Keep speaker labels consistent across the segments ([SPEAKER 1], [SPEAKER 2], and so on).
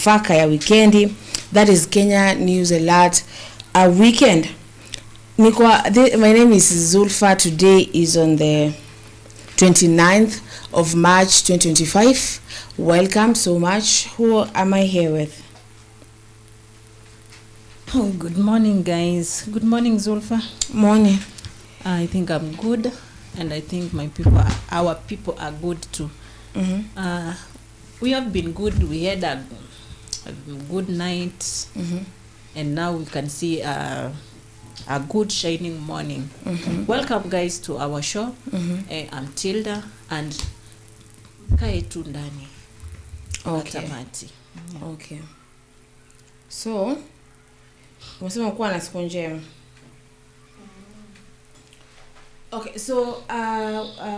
[SPEAKER 1] faka ya weekendi. That is Kenya News Alert weekend. My name is Zulfa. Today is on the 29th of March 2025. Welcome so much. Who am I here with?
[SPEAKER 2] Oh, good morning, guys. Good morning, Zulfa.
[SPEAKER 1] Morning.
[SPEAKER 2] I think I'm good, and I think our people are good too. We have been good. We had a good night, and now we can see a good shining morning. Welcome, guys, to our show. I'm Tilda, and kae tu ndani.
[SPEAKER 1] Okay. Okay. So, unasema kuwa na siku njema. Okay, so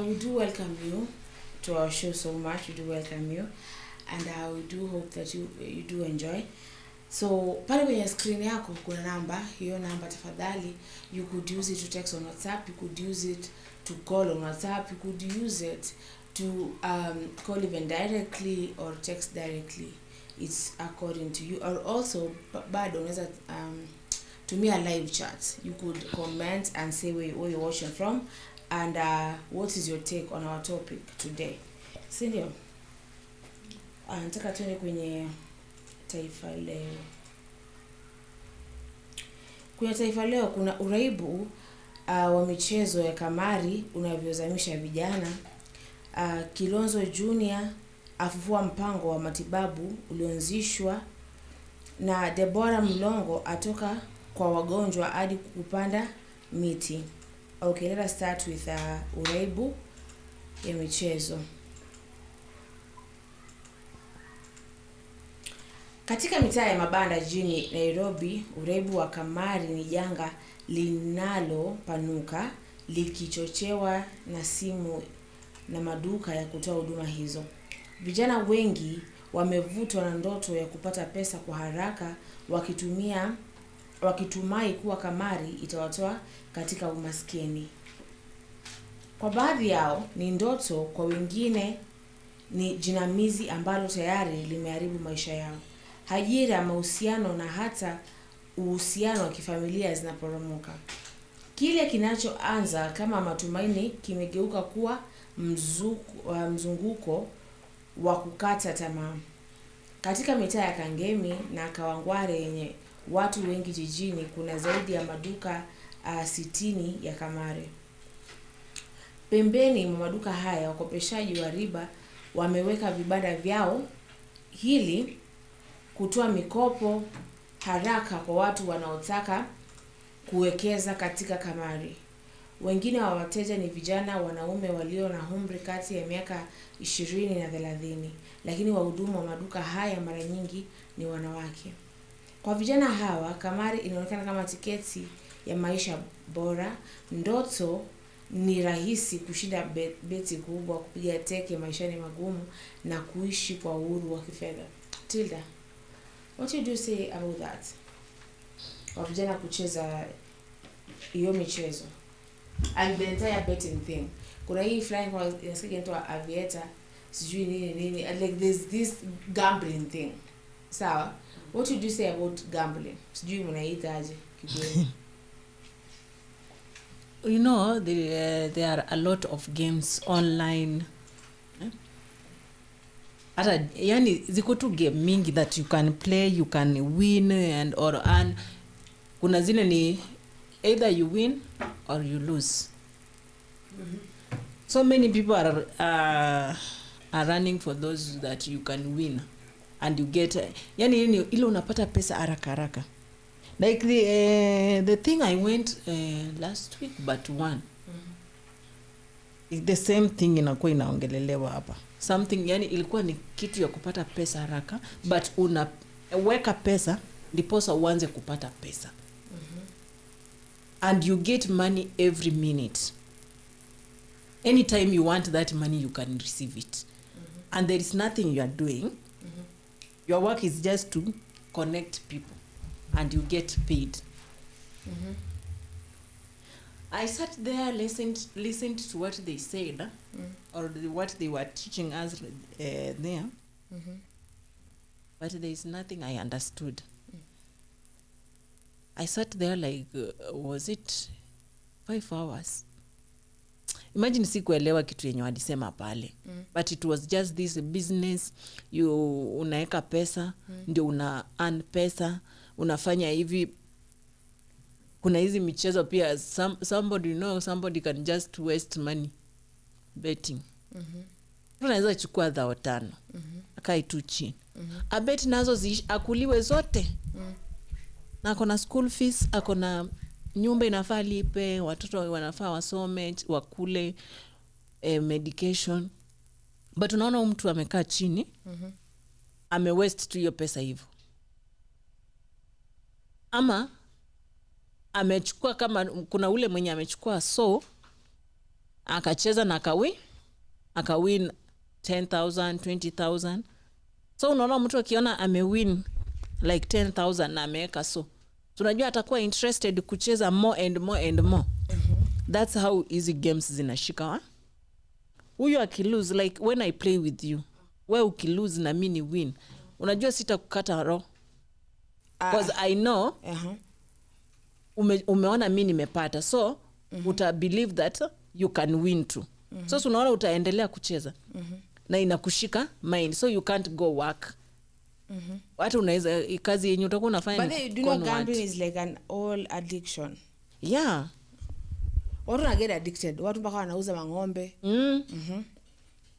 [SPEAKER 1] we do welcome you to our show so much. We do welcome you, and we do hope that you do enjoy. So pale kwenye screen yako kuna namba, hiyo namba tafadhali, you could use it to text on WhatsApp, you could use it to call on WhatsApp, you could use it to call even directly or text directly. It's according to you. Or also bado unaweza tumia live chat. You could comment and say where you're watching from and what is your take on our topic today. Sindio? Nataka tuende kwenye Taifa Leo. Kwenye Taifa Leo kuna uraibu wa michezo ya kamari unavyozamisha vijana. Kalonzo Junior afufua mpango wa matibabu ulioanzishwa, na Deborah Mlongo atoka kwa wagonjwa hadi kupanda miti. Okay, let us start with uraibu ya michezo. Katika mitaa ya mabanda jijini Nairobi, uraibu wa kamari ni janga linalopanuka likichochewa na simu na maduka ya kutoa huduma hizo. Vijana wengi wamevutwa na ndoto ya kupata pesa kwa haraka, wakitumai kuwa kamari itawatoa katika umaskini. Kwa baadhi yao ni ndoto, kwa wengine ni jinamizi ambalo tayari limeharibu maisha yao. Ajira, mahusiano na hata uhusiano wa kifamilia zinaporomoka. Kile kinachoanza kama matumaini kimegeuka kuwa mzunguko wa kukata tamaa. Katika mitaa ya Kangemi na Kawangware yenye watu wengi jijini, kuna zaidi ya maduka 60 ya kamari. Pembeni mwa maduka haya, wakopeshaji wa riba wameweka vibanda vyao hili kutoa mikopo haraka kwa watu wanaotaka kuwekeza katika kamari. Wengine wa wateja ni vijana wanaume walio na umri kati ya miaka 20 na 30, lakini wahudumu wa maduka haya mara nyingi ni wanawake. Kwa vijana hawa, kamari inaonekana kama tiketi ya maisha bora. Ndoto ni rahisi kushinda beti kubwa, kupiga teke maishani magumu na kuishi kwa uhuru wa kifedha. Tilda, what do you say about that? Kwa vijana kucheza hiyo michezo and the entire betting thing. Kuna hii flying kwa inasikia into aviator, sijui nini, like there's this gambling thing. Sawa? What would you say about gambling? Sijui mnaita aje kikweli?
[SPEAKER 2] You know, there are a lot of games online. Yani ziko tu game mingi that you can play, you can win and or earn. Kuna zile ni either you win or you lose. So many people are running for those that you can win and you get yani ile unapata pesa haraka. Like the thing I went last week but one. It's the same thing inakuwa inaongelelewa hapa. Something yani ilikuwa ni kitu ya kupata pesa haraka, but unaweka pesa ndiposa uanze kupata pesa. And you get money every minute. Anytime you want that money, you can receive it. And there is nothing you are doing. Your work is just to connect people and you get paid. I sat there, listened to what they said, or what they were teaching us there. but there is nothing I understood. I sat there like was it 5 hours? Imagine sikuelewa kitu yenye walisema pale. But it was just this business, you unaeka pesa, ndio una earn pesa, unafanya hivi. Kuna hizi michezo pia, somebody can just waste money betting. Unaweza chukua 5,000. Akai tu chini. A bet nazo akuliwe zote. Na akona school fees, akona nyumba inafaa lipe, watoto wanafaa wasome, wakule, medication. But unaona mtu amekaa chini, amewaste tu hiyo pesa hivyo. Ama amechukua, kama kuna ule mwenye amechukua akacheza na akawin 10,000, 20,000. So unaona mtu akiona amewin like 10,000 na ameweka tunajua atakuwa interested kucheza more and more and more. That's how easy games zinashika. Huyu akilose, like when I play with you, wewe ukilose na mimi win, unajua sitakukata roho, because I know umeona mimi nimepata, so uta believe that you can win too. So unaona utaendelea kucheza na inakushika mind, so you can't go work. Watu unaweza kazi yenye utakuwa unafanya.
[SPEAKER 1] But do you know gambling is like an all addiction?
[SPEAKER 2] Yeah.
[SPEAKER 1] Watu na get addicted. Watu mpaka wanauza mang'ombe.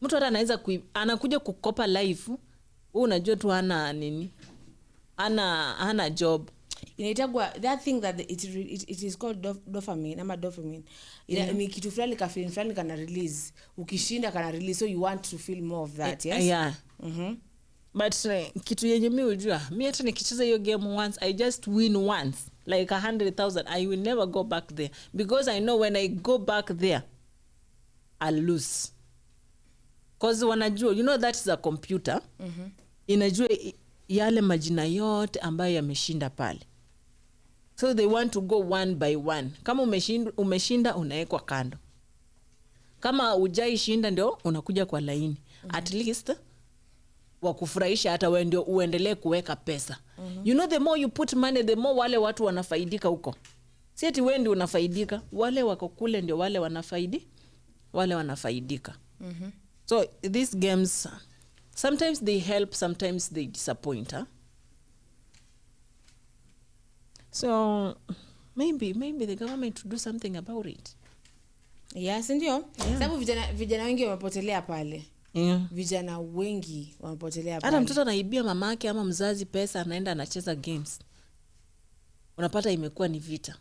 [SPEAKER 2] Mtu hata anaweza anakuja kukopa life. Wewe unajua tu hana nini? Hana job.
[SPEAKER 1] Inaitagwa that thing that it is called dopamine ama dopamine. Ni kitu fulani ka feeling fulani kana release. Ukishinda kana release, so you want to feel more of that, yes?
[SPEAKER 2] Yeah. But kitu yenye mimi unajua, mimi hata nikicheza hiyo game once, I just win once, like 100,000, I will never go back there, because I know when I go back there I'll lose. Because wanajua, you know, that is a computer. Inajua yale majina yote ambayo yameshinda pale, so they want to go one by one. Kama umeshinda unaekwa kando, kama hujai shinda ndio unakuja kwa laini. At least wakufurahisha hata wewe ndio uendelee kuweka pesa. You know, the more you put money, the more wale watu wanafaidika huko. Si eti wewe ndio unafaidika, wale wako kule ndio wale wanafaidika. So these games, sometimes they help, sometimes they disappoint. So maybe the government to do something about it.
[SPEAKER 1] Yes, ndio. Sababu vijana wengi wamepotelea pale. Vijana wengi wamepotelea pale.
[SPEAKER 2] Hata mtoto anaibia mamake ama mzazi pesa, anaenda anacheza games. Unapata imekuwa ni vita.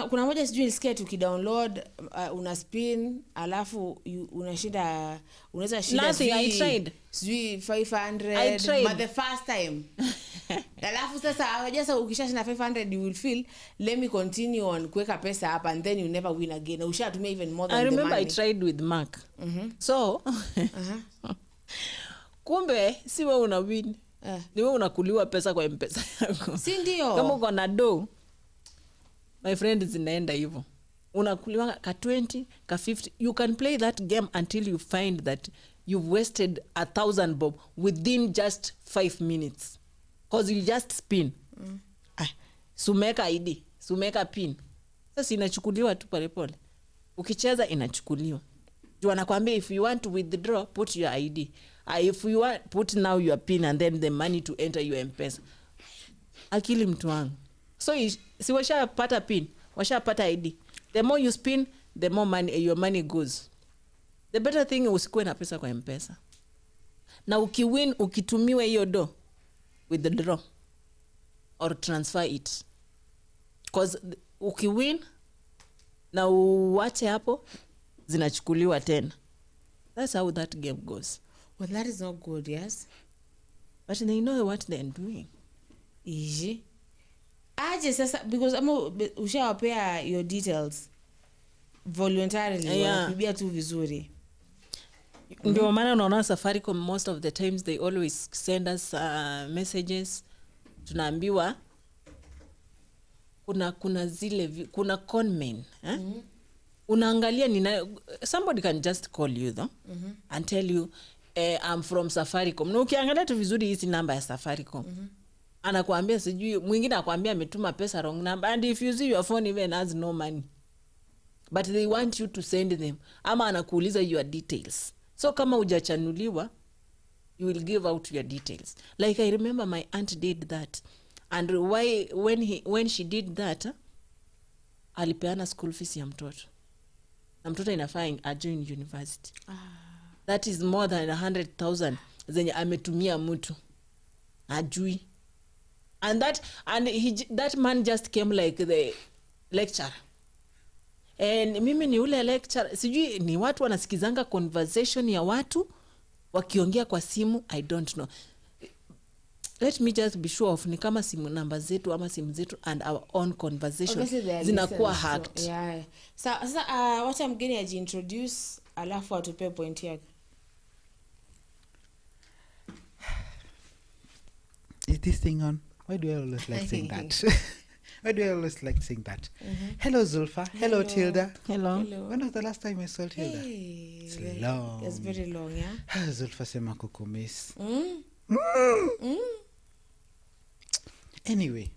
[SPEAKER 1] Kuna moja sijui nilisikia tukidownload, una spin alafu unashinda, unaweza shinda.
[SPEAKER 2] Nothing, I tried.
[SPEAKER 1] Sijui 500.
[SPEAKER 2] I tried.
[SPEAKER 1] But the first time. Alafu sasa ukishashinda 500 you will feel, let me continue on kuweka pesa hapa, and then you never win again. Ushatumia even more than the money.
[SPEAKER 2] I remember I tried with Mark. So kumbe si wewe una win. Ni wewe unakuliwa pesa kwa M-Pesa yako.
[SPEAKER 1] Si ndio?
[SPEAKER 2] Kama uko na do, my friend, zinaenda hivyo. Unakuliwa ka 20, ka 50. You can play that game until you find that you've wasted 1,000 bob within just 5 minutes. Because you just spin. Sumeka ID, sumeka pin. Sasa inachukuliwa tu pole pole. Ukicheza inachukuliwa. Juu anakuambia if you want to withdraw, put your ID. If you want, put now your pin and then the money to enter your M-Pesa. Akili mtu wangu. So si washapata pin, washapata ID. The more you spin, the more money, your money goes. The better thing usikuwe na pesa kwa M-Pesa. Na ukiwin, ukitumiwe hiyo do, withdraw or transfer it. Because ukiwin na uwache hapo, zinachukuliwa tena. That's how that game goes.
[SPEAKER 1] Well, that is not good, yes?
[SPEAKER 2] But they know what they're doing.
[SPEAKER 1] Aje sasa, because ushawapea your details voluntarily, wanakubia tu vizuri.
[SPEAKER 2] Ndio maana unaona Safaricom most of the times they always send us messages. Tunaambiwa kuna zile kuna conmen, unaangalia nina somebody can just call you though and tell you I'm from Safaricom. Na ukiangalia tu vizuri hizi namba ya Safaricom. Anakuambia sijui mwingine akwambia ametuma pesa wrong number, and if you see your phone even has no money. But they want you to send them. Ama anakuuliza your details. So kama hujachanuliwa, you will give out your details. Like I remember my aunt did that. And when she did that, alipeana school fees ya mtoto. Na mtoto inafaa ajoin university. That is more than 100,000 zenye ametumia mtu. Ajui. And that man just came like the lecturer. And mimi ni ule lecturer, sijui ni watu wanasikizanga conversation ya watu wakiongea kwa simu, I don't know. Let me just be sure of ni kama simu namba zetu ama simu zetu and our own conversation zinakuwa hacked.
[SPEAKER 1] So, yeah. Sasa wacha mgeni ajiintroduce alafu atupe point yake.
[SPEAKER 3] Is this thing on? Why do I always like saying that? Why do I always like saying that? Hello Zulfa. Hello Tilda.
[SPEAKER 2] Hello.
[SPEAKER 3] When was the last time I saw Tilda?
[SPEAKER 1] Hey,
[SPEAKER 3] It's long.
[SPEAKER 1] It's very long, yeah.
[SPEAKER 3] Zulfa sema kukumiss. Anyway,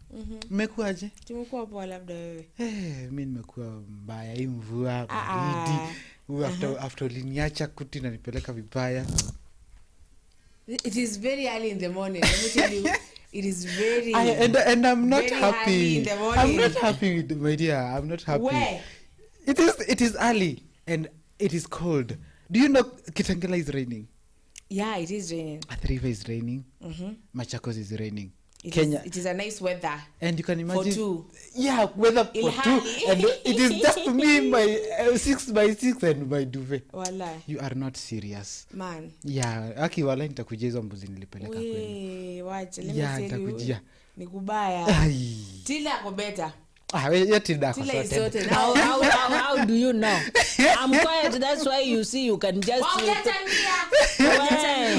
[SPEAKER 3] mmekuaje?
[SPEAKER 1] Tumekuwa poa labda wewe.
[SPEAKER 3] Mimi nimekuwa mbaya, hii mvua baridi. After liniacha kuti na nipeleka vibaya.
[SPEAKER 1] It is very early in the morning. Let me tell you, it is very
[SPEAKER 3] and I'm not
[SPEAKER 1] very
[SPEAKER 3] happy.
[SPEAKER 1] early in the morning.
[SPEAKER 3] I'm not happy with my dear. I'm not happy.
[SPEAKER 1] Where?
[SPEAKER 3] It is early and it is cold. Do you know Kitengela is raining?
[SPEAKER 1] Yeah, it is raining.
[SPEAKER 3] Athi River is raining. Machakos is raining.
[SPEAKER 1] Kenya. It is a nice weather.
[SPEAKER 3] And you can imagine.
[SPEAKER 1] For two.
[SPEAKER 3] Yeah, weather for two. And it is just me, my 6x6 and my duvet.
[SPEAKER 1] Wala.
[SPEAKER 3] You are not serious.
[SPEAKER 1] Man.
[SPEAKER 3] Yeah, aki wala nitakuja hizo mbuzi nilipeleka kwenu.
[SPEAKER 1] Wacha, let me tell you.
[SPEAKER 3] Nitakujia.
[SPEAKER 1] Ni kubaya. Tila ako better.
[SPEAKER 3] Yeah, Tilda ako
[SPEAKER 1] Tila is
[SPEAKER 3] sorted.
[SPEAKER 1] sorted.
[SPEAKER 2] How do you know? I'm quiet, that's why you see you can just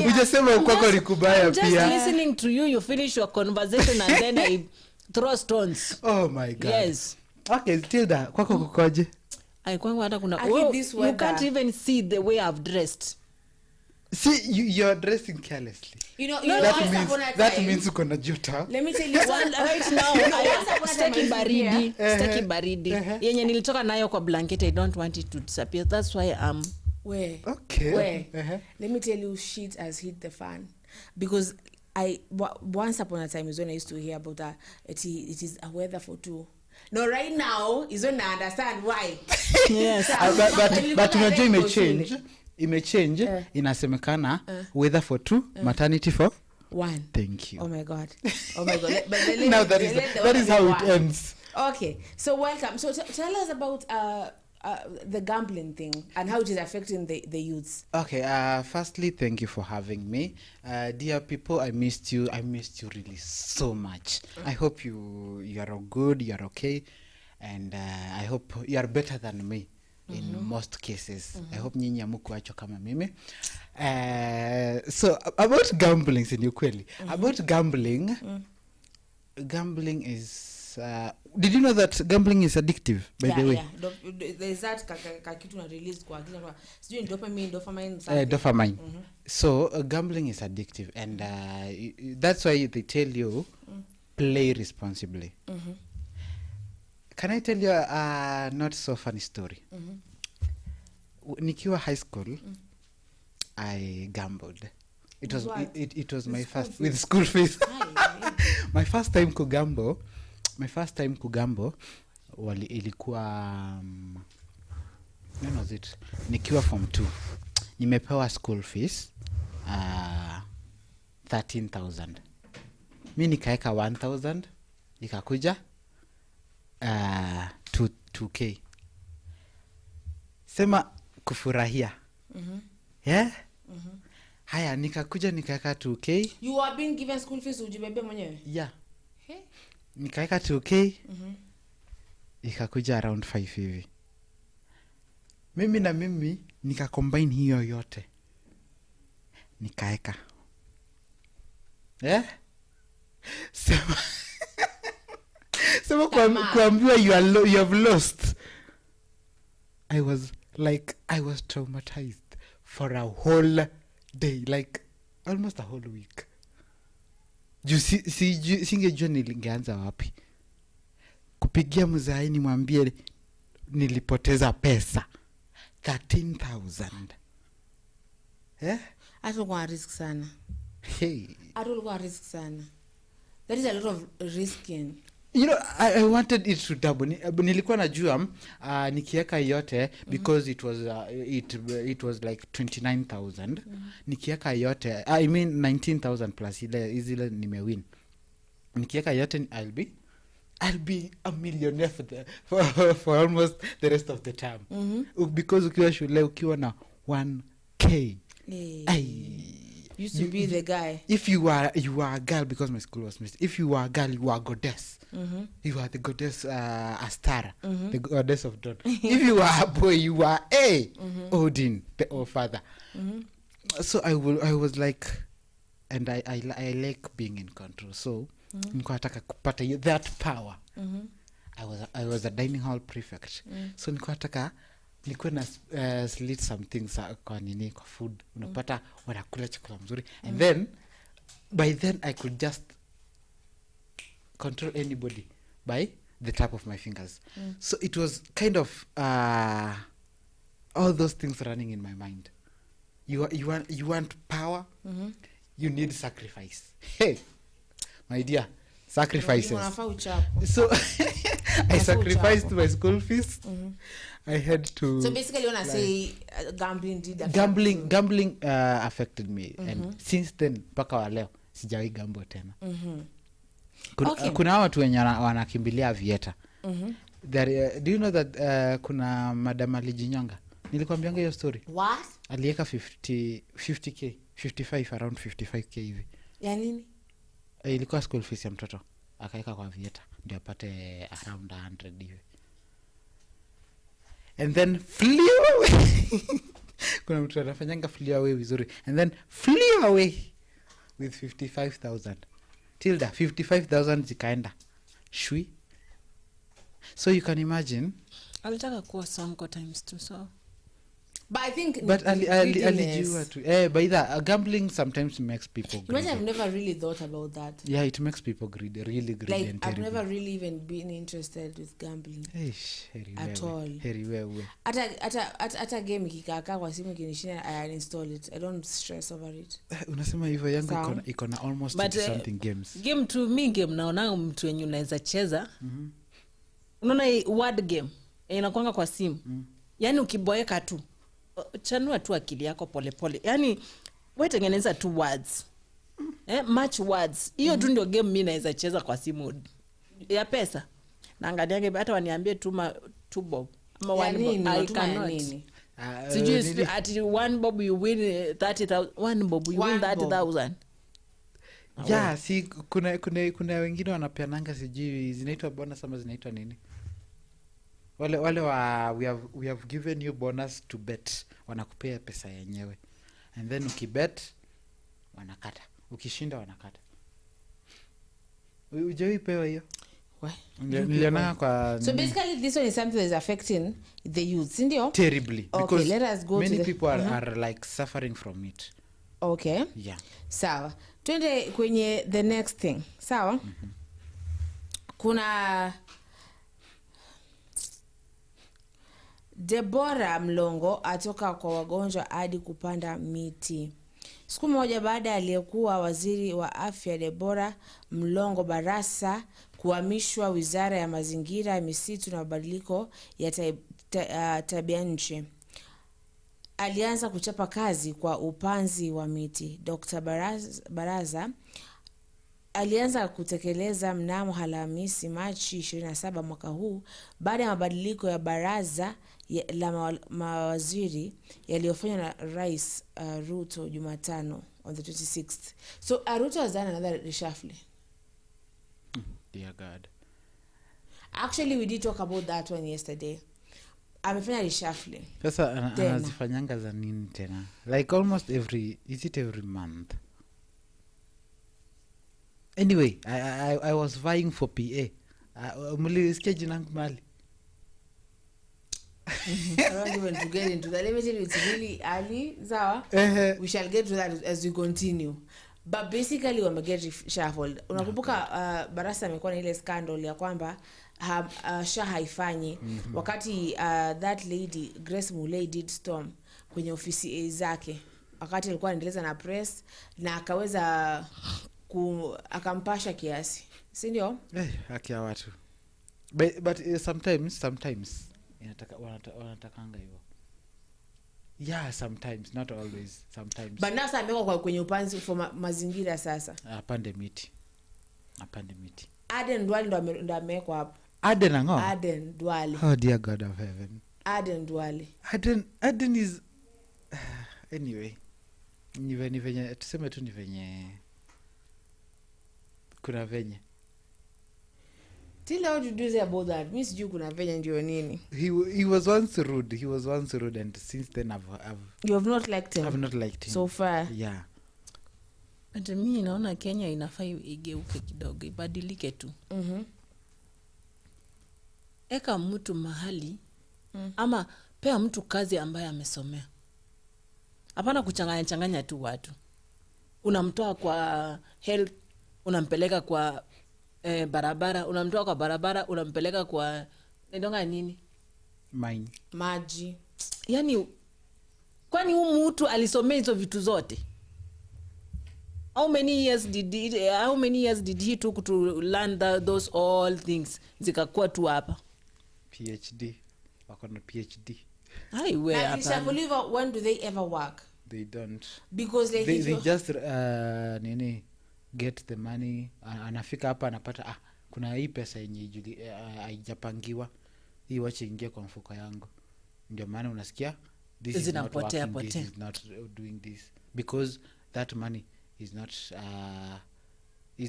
[SPEAKER 3] Ujasema ukwako ni kubaya
[SPEAKER 2] just
[SPEAKER 3] pia.
[SPEAKER 2] listening to you, you finish your conversation and then I throw stones.
[SPEAKER 3] Oh my God.
[SPEAKER 2] Yes.
[SPEAKER 3] Okay, Tilda, kwako kukoje?
[SPEAKER 2] Kwangu hata kuna
[SPEAKER 1] you
[SPEAKER 2] can't even see the way I've dressed.
[SPEAKER 3] See, you're dressing carelessly.
[SPEAKER 1] You know
[SPEAKER 3] that means uko na joto.
[SPEAKER 1] Let me tell you
[SPEAKER 2] Right now, staki baridi. Yenye nilitoka nayo kwa blanket, I don't want it to disappear. That's why I'm
[SPEAKER 3] Okay.
[SPEAKER 1] Let me tell you, shit has hit the fan. Because once upon a time is when I used to hear about that. It is a weather for two. No, right now is when I understand why.
[SPEAKER 2] Yes.
[SPEAKER 3] But unajua imechange inasemekana weather for two, maternity for
[SPEAKER 1] one.
[SPEAKER 3] Thank you.
[SPEAKER 1] Oh my God.
[SPEAKER 3] Now that is how it ends.
[SPEAKER 1] Okay, so welcome. So tell us about the gambling thing and how it is affecting the youths.
[SPEAKER 3] Okay, firstly, thank you for having me. Dear people, I missed you really so much. I hope you are all good, you are okay, and I hope you are better than me in most cases. I hope nyinyi hamkuachwa kama mimi. So about gambling, si kweli. About gambling, gambling is did you know that gambling is addictive, by the way?
[SPEAKER 1] Yeah. There's that kitu na release kwa akili kwa sijui dopamine
[SPEAKER 3] dopamine. So gambling is addictive, and that's why they tell you play responsibly. Can I tell you a not so funny story? Nikiwa high school, I gambled. It was my first with school fees. My first time kugamble ilikuwa when was it? Nikiwa form 2. Nimepewa school fees 13,000. Mimi nikaeka 1,000 ikakuja 2K. Sema kufurahia. Yeah? Haya nikakuja nikaeka 2K.
[SPEAKER 1] You are being given school fees ujibebe mwenyewe?
[SPEAKER 3] Yeah. Nikaeka 2K. Ikakuja around 5 hivi. Mimi nika combine hiyo yote. Nikaeka. Sema kuambiwa you have lost. I was traumatized for a whole day, like almost a whole week. Singejua nilingeanza wapi kupigia mzai nimwambie nilipoteza pesa 13,000.
[SPEAKER 1] Atulikuwa risk sana.
[SPEAKER 3] Hey.
[SPEAKER 1] Atulikuwa risk sana. That is a lot of risking.
[SPEAKER 3] You know, I wanted it to double. Nilikuwa najua nikiweka yote because it was like 29,000. Nikiweka yote, I mean 19,000 plus ile nimewin. Nikiweka yote I'll be a millionaire for almost the rest of the term. Because ukiwa shule ukiwa na 1K.
[SPEAKER 1] Used to be the guy.
[SPEAKER 3] If you are a girl, because my school was mixed. If you are a girl, you are a goddess. You are the goddess Astara, the goddess of dawn. If you are a boy, you are Odin, the all-father. So I was like, and I like being in control. So nilikuwa nataka kupata that power. I was a dining hall prefect. So nilikuwa nataka nilikuwa na slit some things kwa nini, kwa food. Unapata wanakula chakula mzuri. And then by then I could just control anybody by the tap of my fingers. So it was kind of all those things running in my mind. You want power, you need sacrifice. Hey, my dear, sacrifices. So I sacrificed my school fees. I had to.
[SPEAKER 1] So basically, you wanna say gambling did affect
[SPEAKER 3] gambling affected me, and since then mpaka wa leo sijawahi gamble tena. Kuna watu wenye wanakimbilia vieta. Do you know that kuna madam alijinyonga? Nilikwambianga hiyo story.
[SPEAKER 1] What?
[SPEAKER 3] Aliweka 50k 55 around 55k hivi.
[SPEAKER 1] Ya nini?
[SPEAKER 3] Ilikuwa school fees ya mtoto. Akaweka kwa vieta ndio apate around 100 hivi. And then flew away. Kuna mtu anafanyanga flew away vizuri. And then flew away with 55,000. Tilda 55,000 zikaenda. Shui. So you can imagine.
[SPEAKER 2] Alitaka kuwa sonko times 2 so.
[SPEAKER 1] But I think
[SPEAKER 3] alijua tu. By that gambling sometimes makes people greedy.
[SPEAKER 1] Imagine I've never really thought about that.
[SPEAKER 3] Yeah, it makes people greedy, really greedy,
[SPEAKER 1] like,
[SPEAKER 3] and
[SPEAKER 1] I've never really even been interested with gambling. At all. Ata game ikikakaa kwa simu kinishinda, I uninstall it. I don't stress over it.
[SPEAKER 3] Unasema hivyo yangu iko na almost 20 something games.
[SPEAKER 2] Game to me game naona mtu wenye unaweza cheza. Unaona word game inakuanga kwa simu. Yaani ukiboeka tu chanua tu akili yako pole pole. Yaani wewe tengeneza tu words. Match words. Hiyo tu ndio game mimi naweza cheza kwa simu ya pesa. Naangalia hata waniambie tu bob. Ama one bob. I cannot. Sijui at one bob you win 30,000. One bob you win 30,000.
[SPEAKER 3] Yeah, si kuna wengine wanapeananga sijui zinaitwa bonus ama zinaitwa nini? Wale we have given you bonus to bet. Wanakupea pesa yenyewe. And then ukibet wanakata. Ukishinda wanakata. Ujawahi pewa hiyo? Niliona kwa
[SPEAKER 1] So basically this one is something that is affecting the youth, ndio?
[SPEAKER 3] Terribly.
[SPEAKER 1] Okay,
[SPEAKER 3] because
[SPEAKER 1] let us go
[SPEAKER 3] many
[SPEAKER 1] to
[SPEAKER 3] people are like suffering from it.
[SPEAKER 1] Okay.
[SPEAKER 3] Yeah.
[SPEAKER 1] Sawa. Twende kwenye the next thing. Sawa? Kuna Deborah Mlongo atoka kwa wagonjwa hadi kupanda miti. Siku moja baada aliyekuwa waziri wa afya Deborah Mlongo Barasa kuhamishwa Wizara ya Mazingira, Misitu na Mabadiliko ya Tabia Nchi, alianza kuchapa kazi kwa upanzi wa miti. Dr. Baraza alianza kutekeleza mnamo Alhamisi Machi 27 mwaka huu baada ya mabadiliko ya baraza la mawaziri yaliyofanywa na Rais Ruto Jumatano on the 26th. So Ruto has done another reshuffle.
[SPEAKER 3] Dear God.
[SPEAKER 1] Actually we did talk about that one yesterday. Amefanya reshuffle.
[SPEAKER 3] Sasa anazifanyanga za nini tena? Like almost every month? Anyway, I was vying for PA. Mulisikia jina langu mali.
[SPEAKER 1] I don't even to get into that. Let me tell you, it's really early, Zawa. We shall get to that as we continue. But basically wameget reshuffled. Unakumbuka Barasa amekuwa na ile scandal ya kwamba SHA haifanyi wakati that lady Grace Mulei did storm kwenye ofisi zake wakati alikuwa anaendeleza na press na akaweza akampasha kiasi, si ndio?
[SPEAKER 3] Haki ya watu. But sometimes wanatakanga hivyo. Yeah, sometimes, not always, sometimes.
[SPEAKER 1] But now amekuwa kwenye upanzi for mazingira sasa.
[SPEAKER 3] Apande miti.
[SPEAKER 1] Aden Duale ndo amekuwa hapo. Aden Duale.
[SPEAKER 3] Oh dear God of heaven.
[SPEAKER 1] Aden Duale.
[SPEAKER 3] Aden is anyway. Ni venye tuseme tu ni venye kuna venye.
[SPEAKER 1] Tell how to do about that. Miss you kuna venye ndio nini?
[SPEAKER 3] He was once rude and since then
[SPEAKER 1] you have not liked him.
[SPEAKER 3] I've not liked him
[SPEAKER 1] so far.
[SPEAKER 3] Yeah.
[SPEAKER 2] But mimi naona Kenya inafaa igeuke kidogo, ibadilike tu. Eka mtu mahali ama pea mtu kazi ambaye amesomea. Hapana kuchanganya tu watu. Unamtoa kwa health, unampeleka kwa barabara, unamtoa kwa barabara, unampeleka kwa ndonga nini?
[SPEAKER 1] Maji.
[SPEAKER 2] Yaani kwani huyu mtu alisomea hizo vitu zote? How many years did he took to learn those all things? Zikakuwa tu hapa.
[SPEAKER 3] PhD. Wako na PhD.
[SPEAKER 1] When do they ever work?
[SPEAKER 3] They don't.
[SPEAKER 1] Because
[SPEAKER 3] they just get the money. Anafika hapa anapata kuna hii pesa yenye haijapangiwa. Hii wacha ingie kwa mfuko yangu. Ndio maana unasikia this is not working, this is not doing this because that money is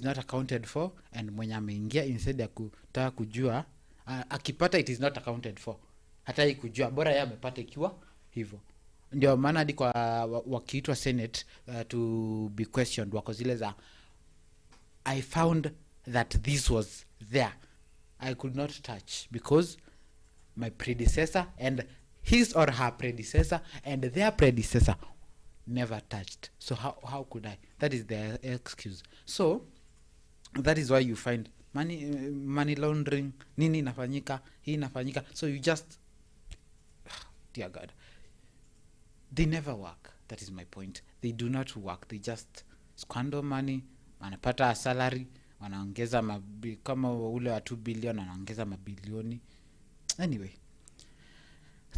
[SPEAKER 3] not accounted for, and mwenye ameingia instead ya kutaka kujua akipata it is not accounted for, hata kujua bora yeye amepata ikiwa hivyo. Ndio maana hadi kwa wakiitwa Senate to be questioned wako zile za I found that this was there, I could not touch because my predecessor and his or her predecessor and their predecessor never touched, so how could I? That is their excuse. So that is why you find money laundering nini inafanyika, hii inafanyika, so you just dear God, they never work. That is my point. They do not work, they just squander money. Wanapata salary, wanaongeza kama ule wa 2 billion wanaongeza mabilioni. Anyway,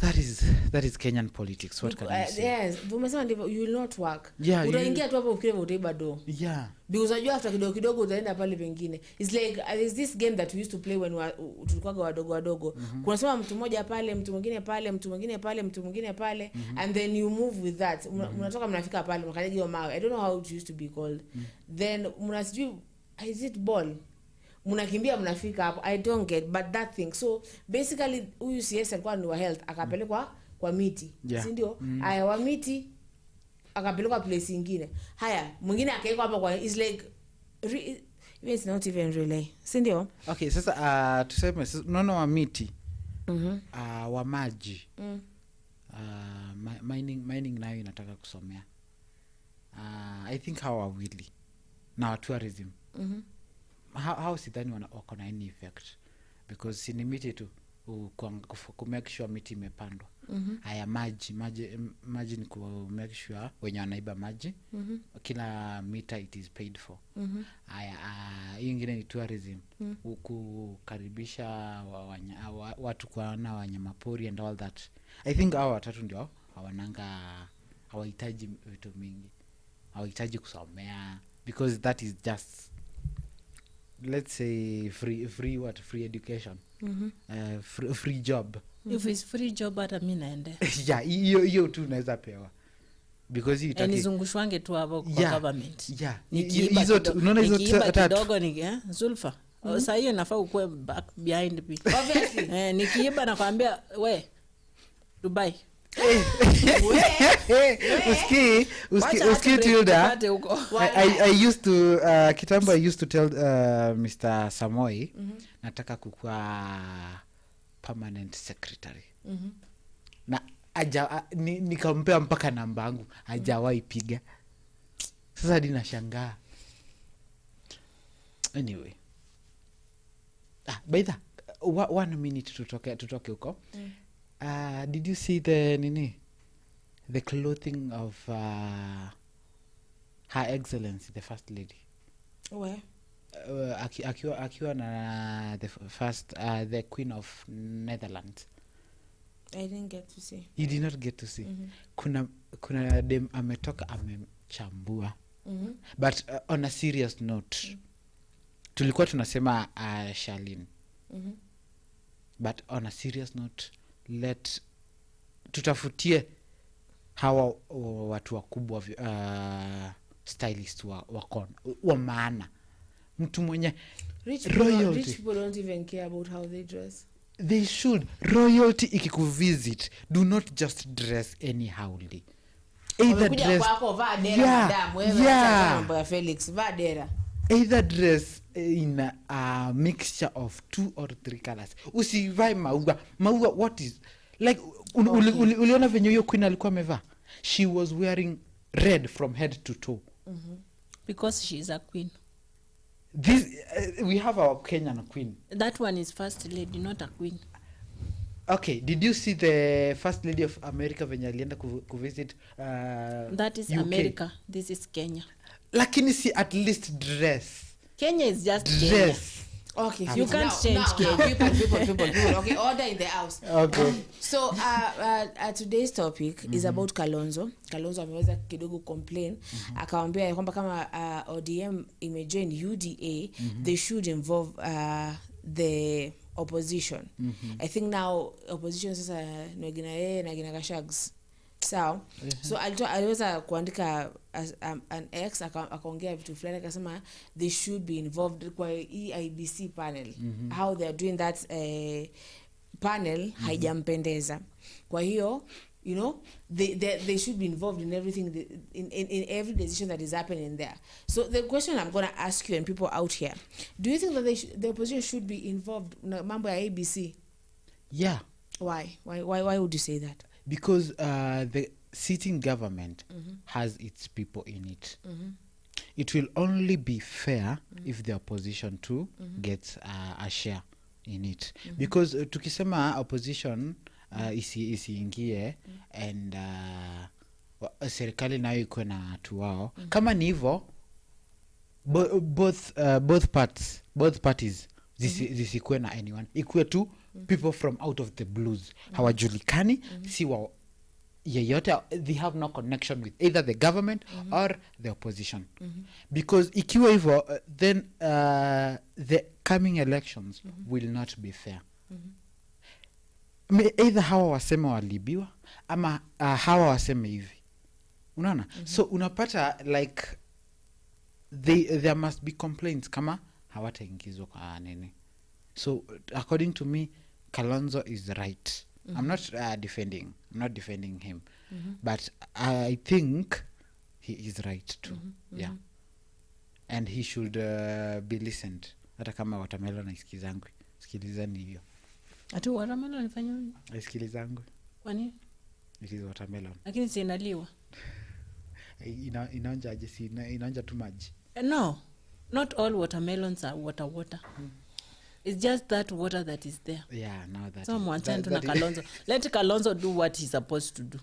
[SPEAKER 3] that is Kenyan politics. What can I say?
[SPEAKER 1] Yes, umesema ndivyo, you will not work.
[SPEAKER 3] Yeah,
[SPEAKER 1] utaingia tu hapo ukile utaiba do.
[SPEAKER 3] Yeah.
[SPEAKER 1] Because unajua after kidogo utaenda pale pengine. It's like there's this game that we used to play when tulikuwa wadogo. Kuna sema mtu mmoja pale, mtu mwingine pale, mtu mwingine pale, mtu mwingine pale, and then you move with that. Mnatoka mnafika pale mkanyaga hiyo mawe. I don't know how it used to be called. Then mnasijui is it ball? Mnakimbia mnafika hapo. I don't get but that thing. So basically huyu CS alikuwa ni wa health akapelekwa kwa miti.
[SPEAKER 3] Yeah.
[SPEAKER 1] Si ndio? Haya wa miti akapelekwa place nyingine. Haya mwingine akaekwa hapo kwa is like it's not even really. Si ndio?
[SPEAKER 3] Okay, sasa tuseme unaona wa miti. Wa maji. Mining nayo inataka kusomea. I think how wawili na tourism. How sidhani wako na any effect because si ni miti tu ku make sure miti imepandwa. Haya maji ni ku make sure wenye wanaiba maji kila mita it is paid for. Haya hiyo ingine ni tourism, kukaribisha watu kuona wanyamapori and all that. I think hao watatu ndio hawahitaji vitu mingi, hawahitaji kusomea because that is just, let's say free education. Free job.
[SPEAKER 2] If it's free job hata mimi naende.
[SPEAKER 3] Yeah, hiyo tu unaweza pewa because you take
[SPEAKER 2] nizungushwange tu hapo kwa government.
[SPEAKER 3] Yeah, hizo unaona hizo
[SPEAKER 2] kidogo ni Zulfa. Sasa hiyo nafaa ukue back behind me obviously. Nikiiba nakwambia we Dubai. Uski Tilda.
[SPEAKER 3] I used to kitambo I used to tell Mr. Samoi nataka kukua permanent secretary. na nikampea mpaka namba yangu hajawahi piga. Sasa dinashangaa. Anyway, by the 1 minute tutoke huko. Did you see the clothing of Her Excellency the First Lady?
[SPEAKER 1] Where?
[SPEAKER 3] Akiwa na the Queen of Netherlands.
[SPEAKER 1] I didn't get to see.
[SPEAKER 3] You did not get to see. Kuna dem ametoka amechambua. But on a serious note, tulikuwa tunasema Charlene. But on a serious note, tutafutie hawa watu wakubwa stylist wa maana. Mtu mwenye
[SPEAKER 1] rich people don't even care about how they dress.
[SPEAKER 3] They should. Royalty ikikuvisit, do not just dress anyhowly. Either dress
[SPEAKER 1] Felix Vadera.
[SPEAKER 3] Either dress in a mixture of 2 or 3 colors. Usivai maua. What is like uliona venye hiyo queen alikuwa amevaa? She was wearing red from head to toe.
[SPEAKER 2] Because she is a queen.
[SPEAKER 3] This we have our Kenyan queen.
[SPEAKER 2] That one is first lady, not a queen.
[SPEAKER 3] Okay, did you see the First Lady of America venye alienda kuvisit
[SPEAKER 2] that is UK? America, this is Kenya.
[SPEAKER 3] Lakini si at least dress.
[SPEAKER 2] Kenya is just
[SPEAKER 3] dress.
[SPEAKER 2] Kenya.
[SPEAKER 1] Okay,
[SPEAKER 2] you can't change Kenya.
[SPEAKER 1] People. Okay, order in the house.
[SPEAKER 3] Okay.
[SPEAKER 1] So today's topic is about Kalonzo. Kalonzo ameweza kidogo complain. Akawaambia kwamba kama ODM imejoin UDA, they should involve the opposition. I think now opposition sasa nwegina yeye na gina Gashags. So aliweza kuandika an ex akaongea vitu fulani akasema they should be involved kwa I.E.B.C panel. How they are doing that panel haijampendeza. Kwa hiyo you know they should be involved in everything in every decision that is happening there. So the question I'm going to ask you and people out here, do you think that the opposition should be involved in mambo ya I.E.B.C?
[SPEAKER 3] Yeah.
[SPEAKER 1] Why would you say that?
[SPEAKER 3] Because the sitting government has its people in it. It will only be fair if the opposition too gets a share in it. Because tukisema opposition isiingie and serikali nayo iko na watu wao. Kama ni hivyo, both parties zisikuwe na anyone. Ikuwe tu people from out of the blues. Hawajulikani, si wa yeyote, they have no connection with either the government or the opposition. Because ikiwa hivyo, then the coming elections will not be fair. Either hawa waseme walibiwa ama hawa waseme hivi. Unaona? So unapata like there must be complaints kama hawataingizwa kwa nini. So according to me, Kalonzo is right. I'm not defending him. But I think he is right too. Yeah. And he should be listened. Hata kama watermelon isikizangu. Sikilizani hiyo.
[SPEAKER 2] Atu watermelon ifanya nini?
[SPEAKER 3] Isikilizangu.
[SPEAKER 2] Kwani?
[SPEAKER 3] It is watermelon.
[SPEAKER 2] Lakini si inaliwa.
[SPEAKER 3] Inaonja aje, si inaonja tu maji.
[SPEAKER 2] No. Not all watermelons are water. It's just that water that is there.
[SPEAKER 3] Yeah, now that.
[SPEAKER 2] So mwachana na Kalonzo. Let Kalonzo do what he's supposed to do.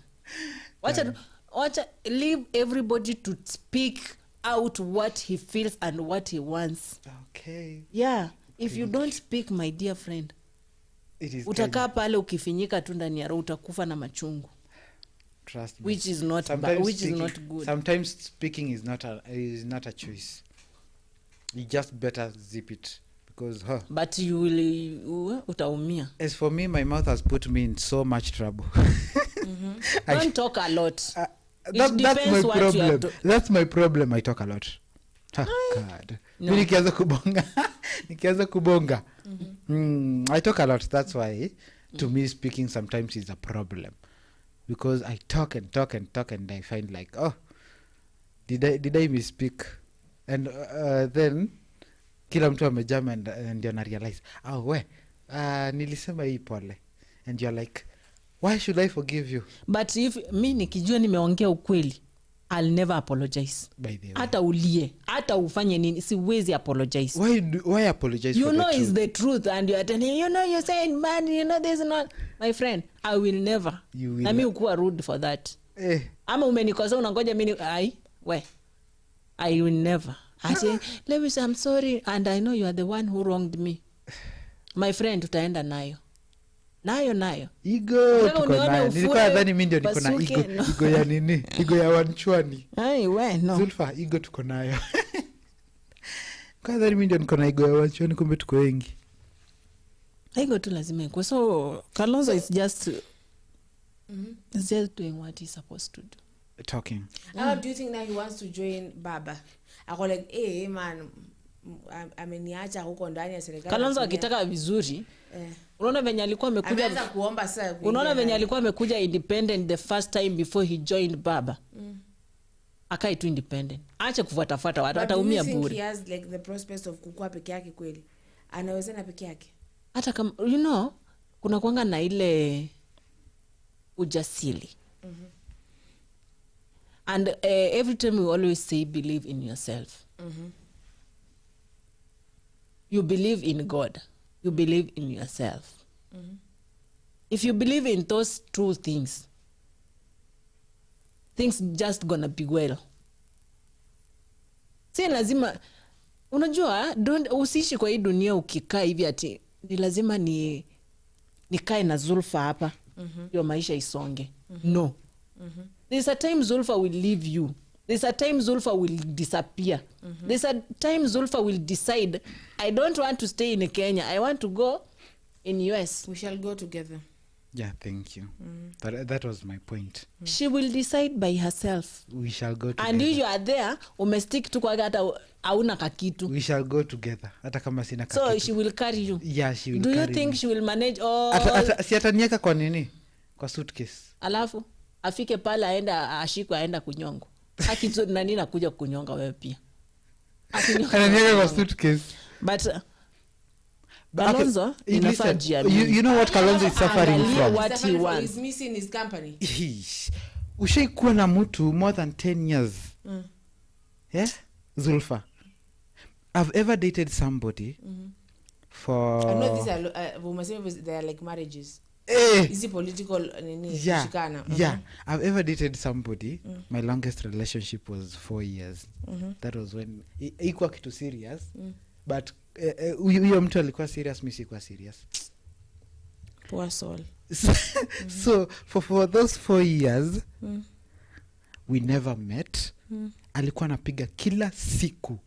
[SPEAKER 2] Leave everybody to speak out what he feels and what he wants.
[SPEAKER 3] Okay.
[SPEAKER 2] Yeah. If you don't speak, my dear friend, utakaa pale ukifinyika tu ndani ya roho, utakufa na machungu.
[SPEAKER 3] Trust me.
[SPEAKER 2] Which is not good.
[SPEAKER 3] Sometimes speaking is not a choice. You just better zip it because
[SPEAKER 2] but you will utaumia.
[SPEAKER 3] As for me, my mouth has put me in so much trouble.
[SPEAKER 2] Don't talk a lot.
[SPEAKER 3] That's my problem. That's my problem. I talk a lot. God. No. Nikianza kubonga. I talk a lot. That's why to me speaking sometimes is a problem. Because I talk and I find like, did I misspeak? And then kila mtu amejama and ndio na realize, nilisema hii pole. And you're like, Why should I forgive you?
[SPEAKER 2] But if mi nikijua nimeongea ukweli, I'll never apologize.
[SPEAKER 3] By the way.
[SPEAKER 2] Hata ulie, hata ufanye nini, siwezi apologize.
[SPEAKER 3] Why apologize
[SPEAKER 2] you
[SPEAKER 3] for
[SPEAKER 2] know
[SPEAKER 3] the truth?
[SPEAKER 2] it's the truth and you're telling, you know you're saying, man, you know this is not. My friend, I will never.
[SPEAKER 3] You will
[SPEAKER 2] na mi ukuwa rude for that. Ama umenikosa unangoja mimi I will never. I say, let me say I'm sorry and I know you are the one who wronged me. My friend, tutaenda nayo.
[SPEAKER 3] Ego tuko nayo. Nilikuwa nadhani mimi ndio niko na ego. Ego ya nini? Ego ya wanchwani.
[SPEAKER 2] No.
[SPEAKER 3] Zulfa, ego tuko nayo. Kwa nadhani mimi ndio niko na ego ya wanchwani, kumbe tuko wengi.
[SPEAKER 2] Ego tu lazima iko. So Kalonzo is just is just doing what he's supposed to do.
[SPEAKER 3] Talking.
[SPEAKER 1] How do you think that he wants to join Baba? Ako like, man, ameniacha huko ndani ya serikali.
[SPEAKER 2] Kalonzo akitaka vizuri. Unaona venye alikuwa amekuja.
[SPEAKER 1] Ameanza kuomba sasa.
[SPEAKER 2] Unaona venye alikuwa amekuja independent the first time before he joined Baba. Akai tu independent. Acha kufuatafuata watu, ataumia bure.
[SPEAKER 1] But he has like the prospects of kukua peke yake kweli. Anaweza na peke yake.
[SPEAKER 2] Hata kama you know kuna kuanga na ile ujasili. And every time we always say believe in yourself. You believe in God. You believe in yourself. If you believe in those two things, things just gonna be well. Si lazima unajua usiishi kwa hii dunia ukikaa hivi ati ni lazima nikae na Zulfa hapa ndio maisha isonge. No. There's a time Zulfa will leave you. There's a time Zulfa will disappear. There's a time Zulfa will decide, I don't want to stay in Kenya. I want to go in US.
[SPEAKER 1] We shall go together.
[SPEAKER 3] Yeah, thank you. That was my point.
[SPEAKER 2] She will decide by herself.
[SPEAKER 3] We shall go together.
[SPEAKER 2] And if you are there, umestick tu kwa hata hauna kakitu.
[SPEAKER 3] We shall go together. Hata kama sina kakitu.
[SPEAKER 2] So she will carry you.
[SPEAKER 3] Yeah, she will
[SPEAKER 2] carry you. Do you think
[SPEAKER 3] me.
[SPEAKER 2] she will manage all?
[SPEAKER 3] Si atanieka kwa nini? Kwa suitcase.
[SPEAKER 2] Alafu afike pale aenda ashikwe aenda kunyongo. Akizo nani nakuja kunyonga wewe pia.
[SPEAKER 3] Ananieka kwa suitcase.
[SPEAKER 2] But Kalonzo inafaa
[SPEAKER 3] you know what Kalonzo is suffering from?
[SPEAKER 2] What he wants.
[SPEAKER 1] He's missing his company.
[SPEAKER 3] Ushaikuwa na mtu more than 10 years. Yeah? Zulfa. I've ever dated somebody for...
[SPEAKER 1] I know they are like marriages. Is it political?
[SPEAKER 3] Yeah. I've ever dated somebody. My longest relationship was 4 years. That was when... Ikuwa kitu serious. But huyo mtu alikuwa serious, mimi sikuwa serious.
[SPEAKER 1] Poor soul.
[SPEAKER 3] So for those 4 years we never met. Alikuwa anapiga kila siku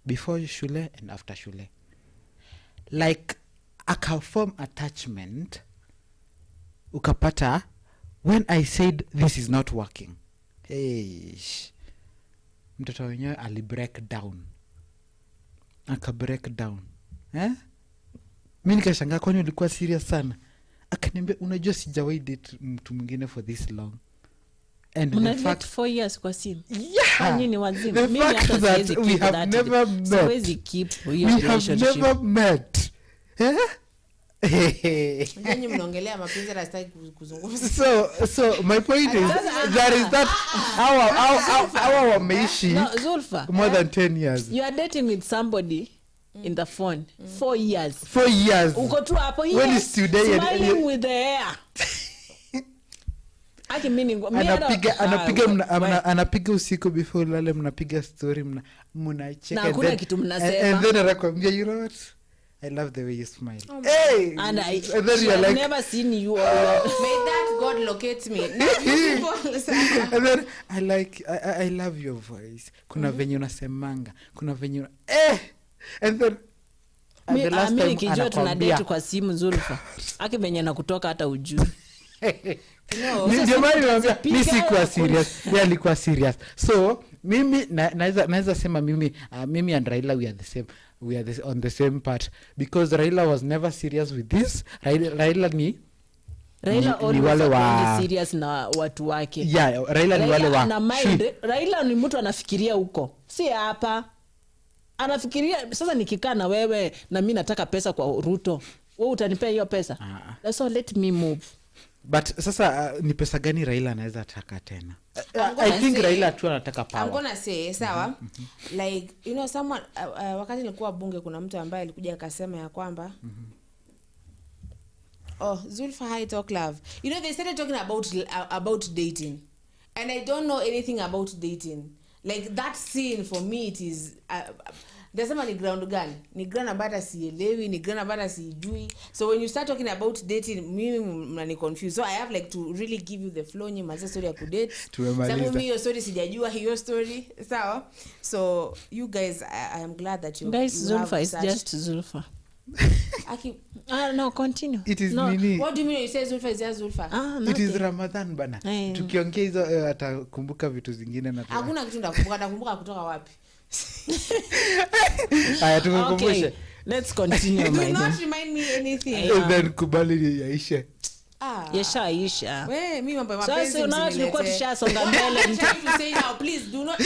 [SPEAKER 3] before shule and after shule, like a form attachment. Ukapata when I said this is not working, mtoto wenyewe ali break down. Aka break down. Mimi nikashangaa kwani ulikuwa serious sana. Akaniambia unajua sijawahi date mtu mwingine for this long. And
[SPEAKER 2] in fact 4 years kwa simu.
[SPEAKER 3] Yeah.
[SPEAKER 2] Nini wazimu?
[SPEAKER 3] Mimi hata siwezi keep that.
[SPEAKER 2] Siwezi keep your relationship.
[SPEAKER 3] We have never met.
[SPEAKER 1] Nyinyi mnaongelea mapenzi na sitaki kuzungumza.
[SPEAKER 3] So my point is there is that our wameishi more than 10 years.
[SPEAKER 2] You are dating with somebody in the phone 4 years.
[SPEAKER 3] 4 years.
[SPEAKER 2] Uko tu hapo hivi.
[SPEAKER 3] When is today?
[SPEAKER 2] Smiling with the hair. Aki meaning
[SPEAKER 3] anapiga usiku before lale, mnapiga story, mnacheka
[SPEAKER 2] na kuna kitu mnasema.
[SPEAKER 3] And then anakuambia, you know what, I love the way you smile.
[SPEAKER 2] And
[SPEAKER 3] then you're like,
[SPEAKER 2] never seen you.
[SPEAKER 1] May that God locate me.
[SPEAKER 3] And then I love your voice. Kuna venye unasemanga, kuna venye and then
[SPEAKER 2] the last time kijua tunadate kwa simu Zulfa. Aki venye nakutoka hata ujui.
[SPEAKER 3] Ndio maana niambia mimi sikuwa serious, yeye alikuwa serious. So mimi naweza sema mimi and Raila we are on the same part, because Raila was never serious with this. Raila
[SPEAKER 2] always was serious na watu wake.
[SPEAKER 3] Yeah, Raila ni wale wa
[SPEAKER 2] Raila ni mtu anafikiria huko, si hapa. Anafikiria sasa nikikaa na wewe na mimi nataka pesa kwa Ruto. wewe utanipea hiyo pesa. So let me move.
[SPEAKER 3] But sasa ni pesa gani Raila anaweza taka tena? I think Raila tu anataka power.
[SPEAKER 1] I'm gonna say sawa, like you know someone wakati nilikuwa bunge kuna mtu ambaye alikuja akasema ya kwamba Zulfa high talk love. You know they started talking about dating, and I don't know anything about dating. Like that scene for me it is Dasema ni ground gani? Ni ground ambayo sielewi, ni ground ambayo sijui. So when you start talking about dating, mimi mnani confused. So I have like to really give you the flow ni maze story ya kudate. Sababu mimi hiyo story sijajua hiyo story. Sawa? So you guys I am glad that you
[SPEAKER 2] guys
[SPEAKER 1] you
[SPEAKER 2] Zulfa is
[SPEAKER 1] such...
[SPEAKER 2] just Zulfa. No, continue.
[SPEAKER 3] It is
[SPEAKER 2] no.
[SPEAKER 3] Nini.
[SPEAKER 1] What do you mean you say Zulfa is just Zulfa?
[SPEAKER 3] It is Ramadan bana. Tukiongea hizo atakumbuka vitu zingine na
[SPEAKER 1] hakuna kitu ndakumbuka kutoka wapi.
[SPEAKER 3] Aya tukukumbushe.
[SPEAKER 2] Okay. Let's continue my
[SPEAKER 1] not remind me anything.
[SPEAKER 3] Then kubali yaishe.
[SPEAKER 2] Yeshaisha.
[SPEAKER 1] Wewe mimi mambo ya mapenzi.
[SPEAKER 2] So now tulikuwa tushasonga mbele.
[SPEAKER 1] I'm trying to say now please do not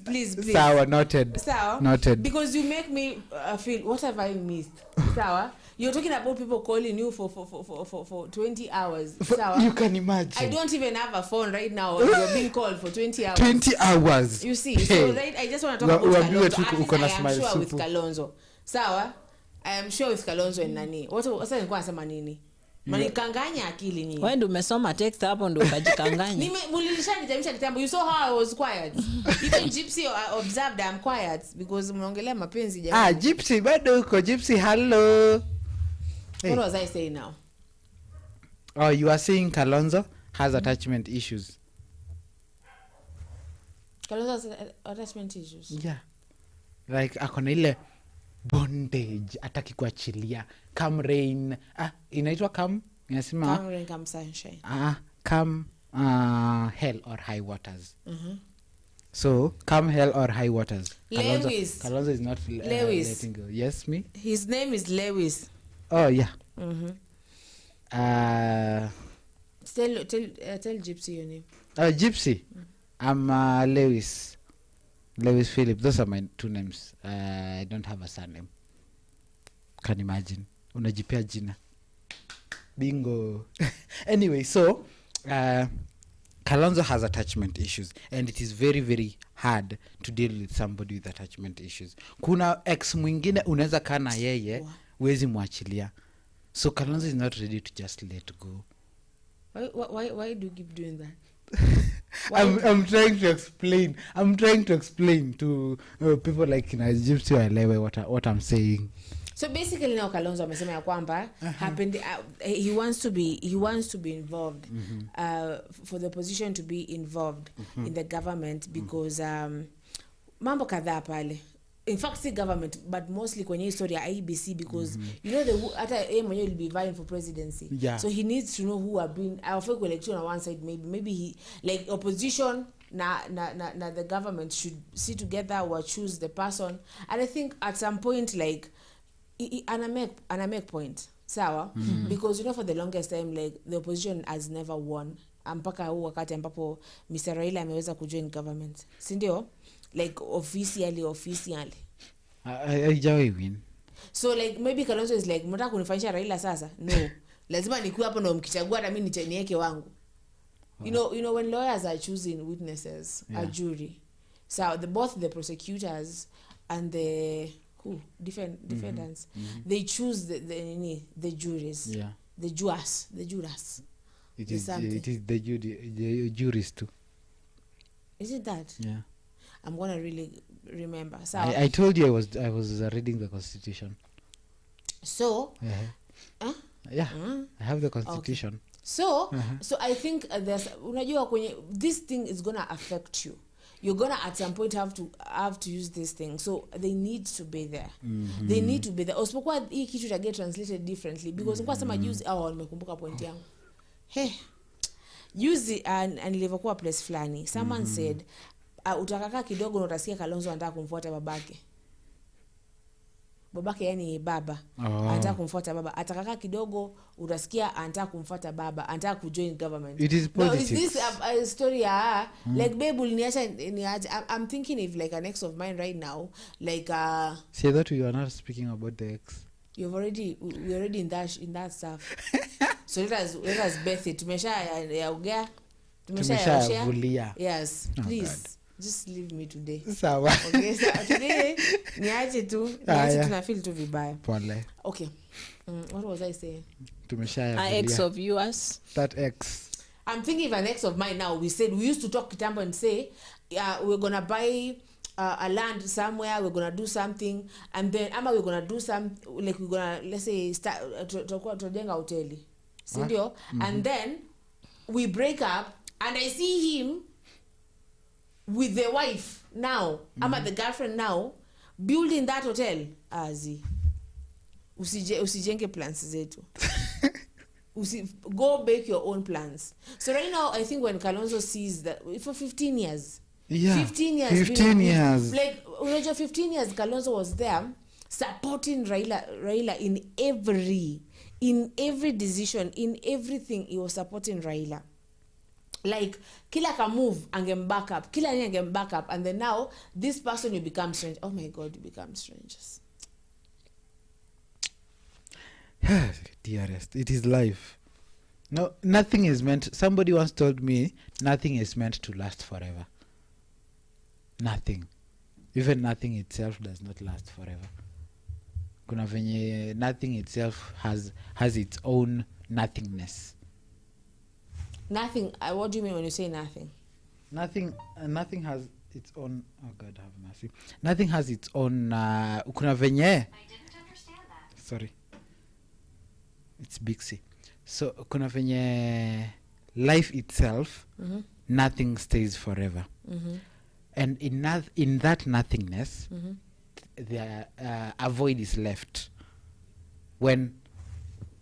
[SPEAKER 1] please.
[SPEAKER 3] Sawa, noted. Noted.
[SPEAKER 1] Because you make me feel what have I missed? Sawa. You're talking about people calling you for 20 hours. Sawa.
[SPEAKER 3] You can imagine.
[SPEAKER 1] I don't even have a phone right now. You're being called for 20 hours.
[SPEAKER 3] 20 hours.
[SPEAKER 1] You see. So right I just want to talk about Kalonzo. I am sure with Kalonzo. Sawa. I am sure with Kalonzo and nani. Sasa nilikuwa nasema nini? Manikanganya akili nyinyi.
[SPEAKER 2] Wewe ndio umesoma text hapo ndio ukajikanganya.
[SPEAKER 1] Nilishanijamisha kitambo. You saw how I was quiet. Even Gypsy observed I'm quiet because mnaongelea mapenzi jamani.
[SPEAKER 3] Gypsy bado uko Gypsy hello.
[SPEAKER 1] Hey. What was I saying now?
[SPEAKER 3] Oh, you are saying Kalonzo has attachment issues.
[SPEAKER 1] Kalonzo has attachment issues?
[SPEAKER 3] Yeah. Like akona ile bondage ataki kuachilia. Come rain. Inaitwa come? Inasema
[SPEAKER 1] come rain, come sunshine.
[SPEAKER 3] Come hell or high waters. So, come hell or high waters. Kalonzo is not letting go. Yes, me?
[SPEAKER 1] His name is Lewis.
[SPEAKER 3] Oh, yeah.
[SPEAKER 1] Tell Gypsy your name.
[SPEAKER 3] Gypsy. I'm Lewis. Lewis Philip. Those are my two names. I don't have a surname. Can imagine. Unajipea jina. Bingo. Anyway, so Kalonzo has attachment issues, and it is very very hard to deal with somebody with attachment issues. Kuna ex mwingine unaweza kana yeye wezi muachilia. So Kalonzo is not ready to just let go.
[SPEAKER 1] Why do you keep doing that?
[SPEAKER 3] I'm trying to explain to people like Gypsy waelewe what I'm saying.
[SPEAKER 1] So basically now Kalonzo amesema ya kwamba happened he wants to be involved for the position to be involved in the government because mambo kadhaa pale. In fact, see government, but mostly kwenye history ya I.E.B.C because you know hata yeye mwenyewe will be vying for presidency.
[SPEAKER 3] Yeah.
[SPEAKER 1] So he needs to know who have been after election on one side maybe he like opposition na the government should sit together or choose the person. And I think at some point like ana make point. Sawa? Because you know for the longest time like the opposition has never won. Mpaka huu wakati ambapo Mr. Raila ameweza kujoin government. Si ndio? Like officially.
[SPEAKER 3] Haijawahi win.
[SPEAKER 1] So like maybe Kalonzo is like mtaka kunifanyisha Raila sasa? No. Lazima nikuwe hapo na mkichagua hata mimi niweke wangu. You know when lawyers are choosing witnesses, a jury. So both the prosecutors and the defendants, they choose the juries.
[SPEAKER 3] Yeah.
[SPEAKER 1] The jurors.
[SPEAKER 3] It is the juries too.
[SPEAKER 1] Is it that?
[SPEAKER 3] Yeah.
[SPEAKER 1] I'm gonna really remember. So
[SPEAKER 3] I told you I was reading the Constitution.
[SPEAKER 1] So
[SPEAKER 3] yeah. I have the Constitution.
[SPEAKER 1] Okay. So I think there's unajua kwenye this thing is gonna affect you. You're gonna at some point have to use this thing. So they need to be there. They need to be there. Usipokuwa hii kitu ita get translated differently because nilikuwa sema juzi nimekumbuka point yangu. Juzi nilivyokuwa place flani someone said utakakaa kidogo na utasikia Kalonzo anataka kumfuata babake yani baba anataka kumfuata baba, atakakaa kidogo utasikia anataka kumfuata baba, anataka kujoin government.
[SPEAKER 3] It is politics.
[SPEAKER 1] Now, is this a story like babe uliniacha I'm thinking if like an ex of mine right now like
[SPEAKER 3] say that you are not speaking about the ex.
[SPEAKER 1] we're already in that stuff. So let us birth it. Tumesha yaugea.
[SPEAKER 3] Tumeshavulia.
[SPEAKER 1] Yes,
[SPEAKER 3] Oh,
[SPEAKER 1] please.
[SPEAKER 3] God.
[SPEAKER 1] Just leave me today.
[SPEAKER 3] Sawa.
[SPEAKER 1] Okay, so today niache tunafeel tu vibaya.
[SPEAKER 3] Pole.
[SPEAKER 1] Okay. What was I saying?
[SPEAKER 3] Tumeshavulia.
[SPEAKER 2] Ex of yours.
[SPEAKER 3] That ex.
[SPEAKER 1] I'm thinking of an ex of mine now. We used to talk kitambo and say, we're gonna buy a land somewhere, we're gonna do something, and then we're gonna do like we're gonna, let's say, start tujenga hoteli. Sindio? And then we break up and I see him with the wife now, the girlfriend now, building that hotel. Usijenge plans zetu. Go make your own plans. So right now, I think when Kalonzo sees that for 15 years,
[SPEAKER 3] Yeah,
[SPEAKER 1] 15 years,
[SPEAKER 3] 15 years.
[SPEAKER 1] Like 15 years, Kalonzo was there supporting Raila in every decision, in everything. He was supporting Raila. Like kila ka move angem back up, kila ni angem back up, and then now this person you become strange. Oh my God, you become strangers.
[SPEAKER 3] Dearest, it is life. No, nothing is meant. Somebody once told me nothing is meant to last forever. Nothing, even nothing itself does not last forever. Kuna venye nothing itself has its own nothingness.
[SPEAKER 1] Nothing. What do you mean when you say nothing?
[SPEAKER 3] Nothing has its own. Oh God, have mercy. Nothing has its own. Kuna venye.
[SPEAKER 4] I didn't understand that.
[SPEAKER 3] Sorry. It's I.E.B.C. So kuna venye life itself, nothing stays forever. And in that nothingness, a void is left when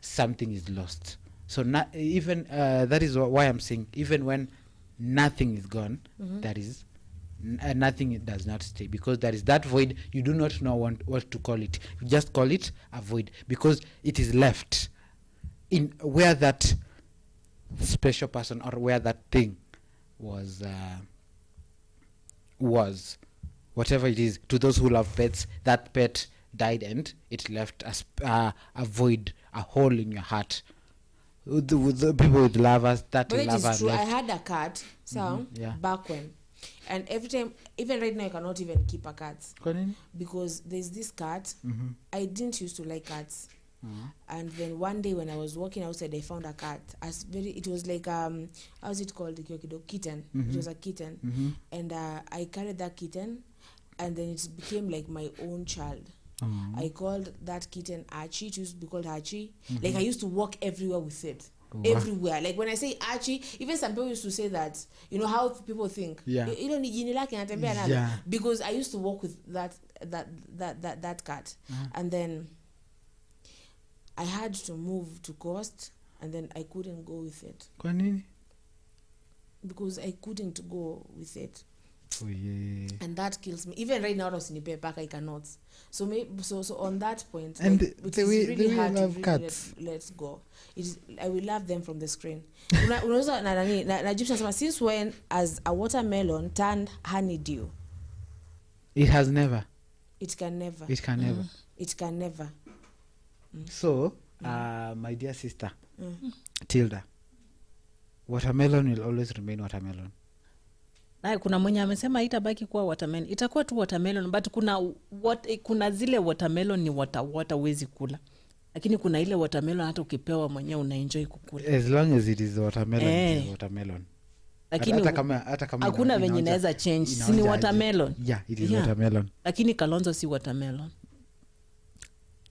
[SPEAKER 3] something is lost. So even that is why I'm saying, even when nothing is gone, that is nothing. It does not stay, because there is that void. You do not know what to call it. You just call it a void because it is left in where that special person or where that thing was whatever it is. To those who love pets, that pet died and it left a void, a hole in your heart. With the people with lovers, that
[SPEAKER 1] but
[SPEAKER 3] lover
[SPEAKER 1] it is true.
[SPEAKER 3] left.
[SPEAKER 1] I had a cat back when, and every time, even right now, I cannot even keep a cat because there's this cat. I didn't used to like cats. And then one day when I was walking outside, I found a cat. It was like how's it called? Kitten. It was a kitten, and I carried that kitten, and then it became like my own child. I called that kitten Archie. It used to be called Archie. Like I used to walk everywhere with it. Everywhere. Like when I say Archie, even some people used to say that, you know how people think.
[SPEAKER 3] Yeah.
[SPEAKER 1] Because I used to walk with that cat. And then I had to move to Coast, and then I couldn't go with it.
[SPEAKER 3] Kwa nini?
[SPEAKER 1] Because I couldn't go with it.
[SPEAKER 3] Oh yeah.
[SPEAKER 1] And that kills me. Even right now, I cannot. So on that point,
[SPEAKER 3] And
[SPEAKER 1] like,
[SPEAKER 3] the way
[SPEAKER 1] really hard to
[SPEAKER 3] love
[SPEAKER 1] really
[SPEAKER 3] cats.
[SPEAKER 1] let go. I will love them from the screen. Since when has a watermelon turned honeydew?
[SPEAKER 3] It has never.
[SPEAKER 1] It can never.
[SPEAKER 3] It can never.
[SPEAKER 1] It can never.
[SPEAKER 3] So, my dear sister, Tilda, watermelon will always remain watermelon.
[SPEAKER 2] Kuna mwenye amesema itabaki kuwa watermelon. Itakuwa tu watermelon, but kuna zile watermelon ni water huwezi kula. Lakini kuna ile watermelon hata ukipewa mwenyewe unaenjoy kukula.
[SPEAKER 3] As long as it is watermelon, it is watermelon.
[SPEAKER 2] Lakini hata kama hakuna venye inaweza change. Si ni watermelon.
[SPEAKER 3] Yeah, it is watermelon.
[SPEAKER 2] Lakini Kalonzo si watermelon.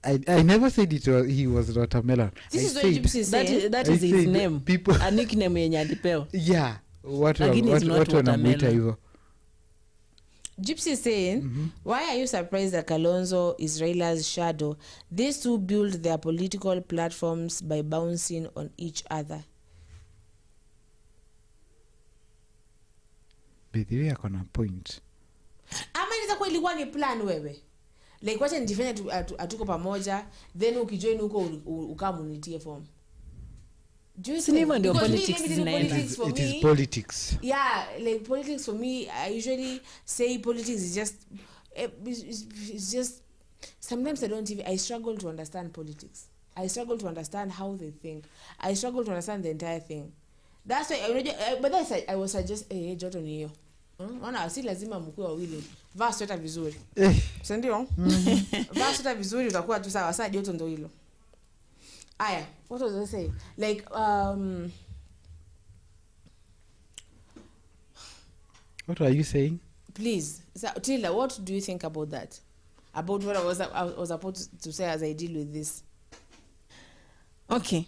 [SPEAKER 3] I never said he was watermelon.
[SPEAKER 1] This is what I said.
[SPEAKER 2] That is his name. A nickname yenye alipewa.
[SPEAKER 3] Yeah. Watu
[SPEAKER 2] wanamuita
[SPEAKER 3] hivyo.
[SPEAKER 1] Gypsy is saying, why are you surprised that Kalonzo is Raila's shadow? These two build their political platforms by bouncing on each other.
[SPEAKER 3] Bidhiwi ako na point.
[SPEAKER 1] Ama inaweza kuwa ilikuwa ni plan wewe. Like wacha nijifanye atuko pamoja, then ukijoin huko ukamunitie form.
[SPEAKER 2] Politics
[SPEAKER 3] it is politics.
[SPEAKER 1] Yeah, like politics for me, I usually say politics is just it's just sometimes I struggle to understand politics. I struggle to understand how they think. I struggle to understand the entire thing. That's why but that's I was suggest joto ni hiyo. Maana si lazima mkuu wawili vaa sweta vizuri. Si ndio? Vaa sweta vizuri utakuwa tu sawa. Sasa joto ndio hilo. Aya, what was I saying? Like
[SPEAKER 3] what are you saying?
[SPEAKER 1] Please, so, Tila, what do you think about that? About what I was supposed to say as I deal with this?
[SPEAKER 2] Okay.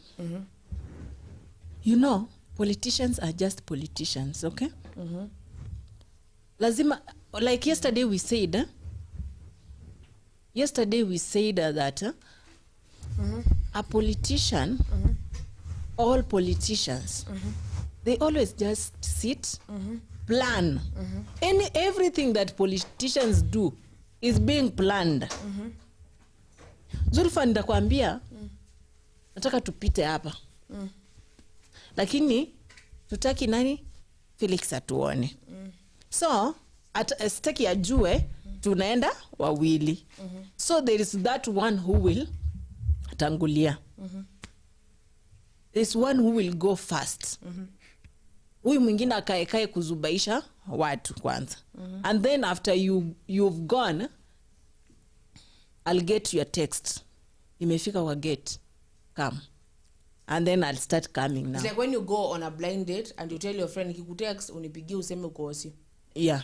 [SPEAKER 2] You know, politicians are just politicians, okay? Lazima, like yesterday we said that a politician, all politicians, they always just sit, plan. Everything that politicians do is being planned. Zulfa nitakwambia nataka tupite hapa. Lakini tutaki nani? Felix atuone. So sitaki ajue tunaenda wawili. So there is that one who will tangulia. There is one who will go first. Huyu mwingine akaekae kuzubaisha watu kwanza. And then after you've gone, I'll get your text. Imefika wa get. Come. And then I'll start coming now.
[SPEAKER 1] It's like when you go on a blind date and you tell your friend kikutext unipigie useme uko hosi.
[SPEAKER 2] Yeah.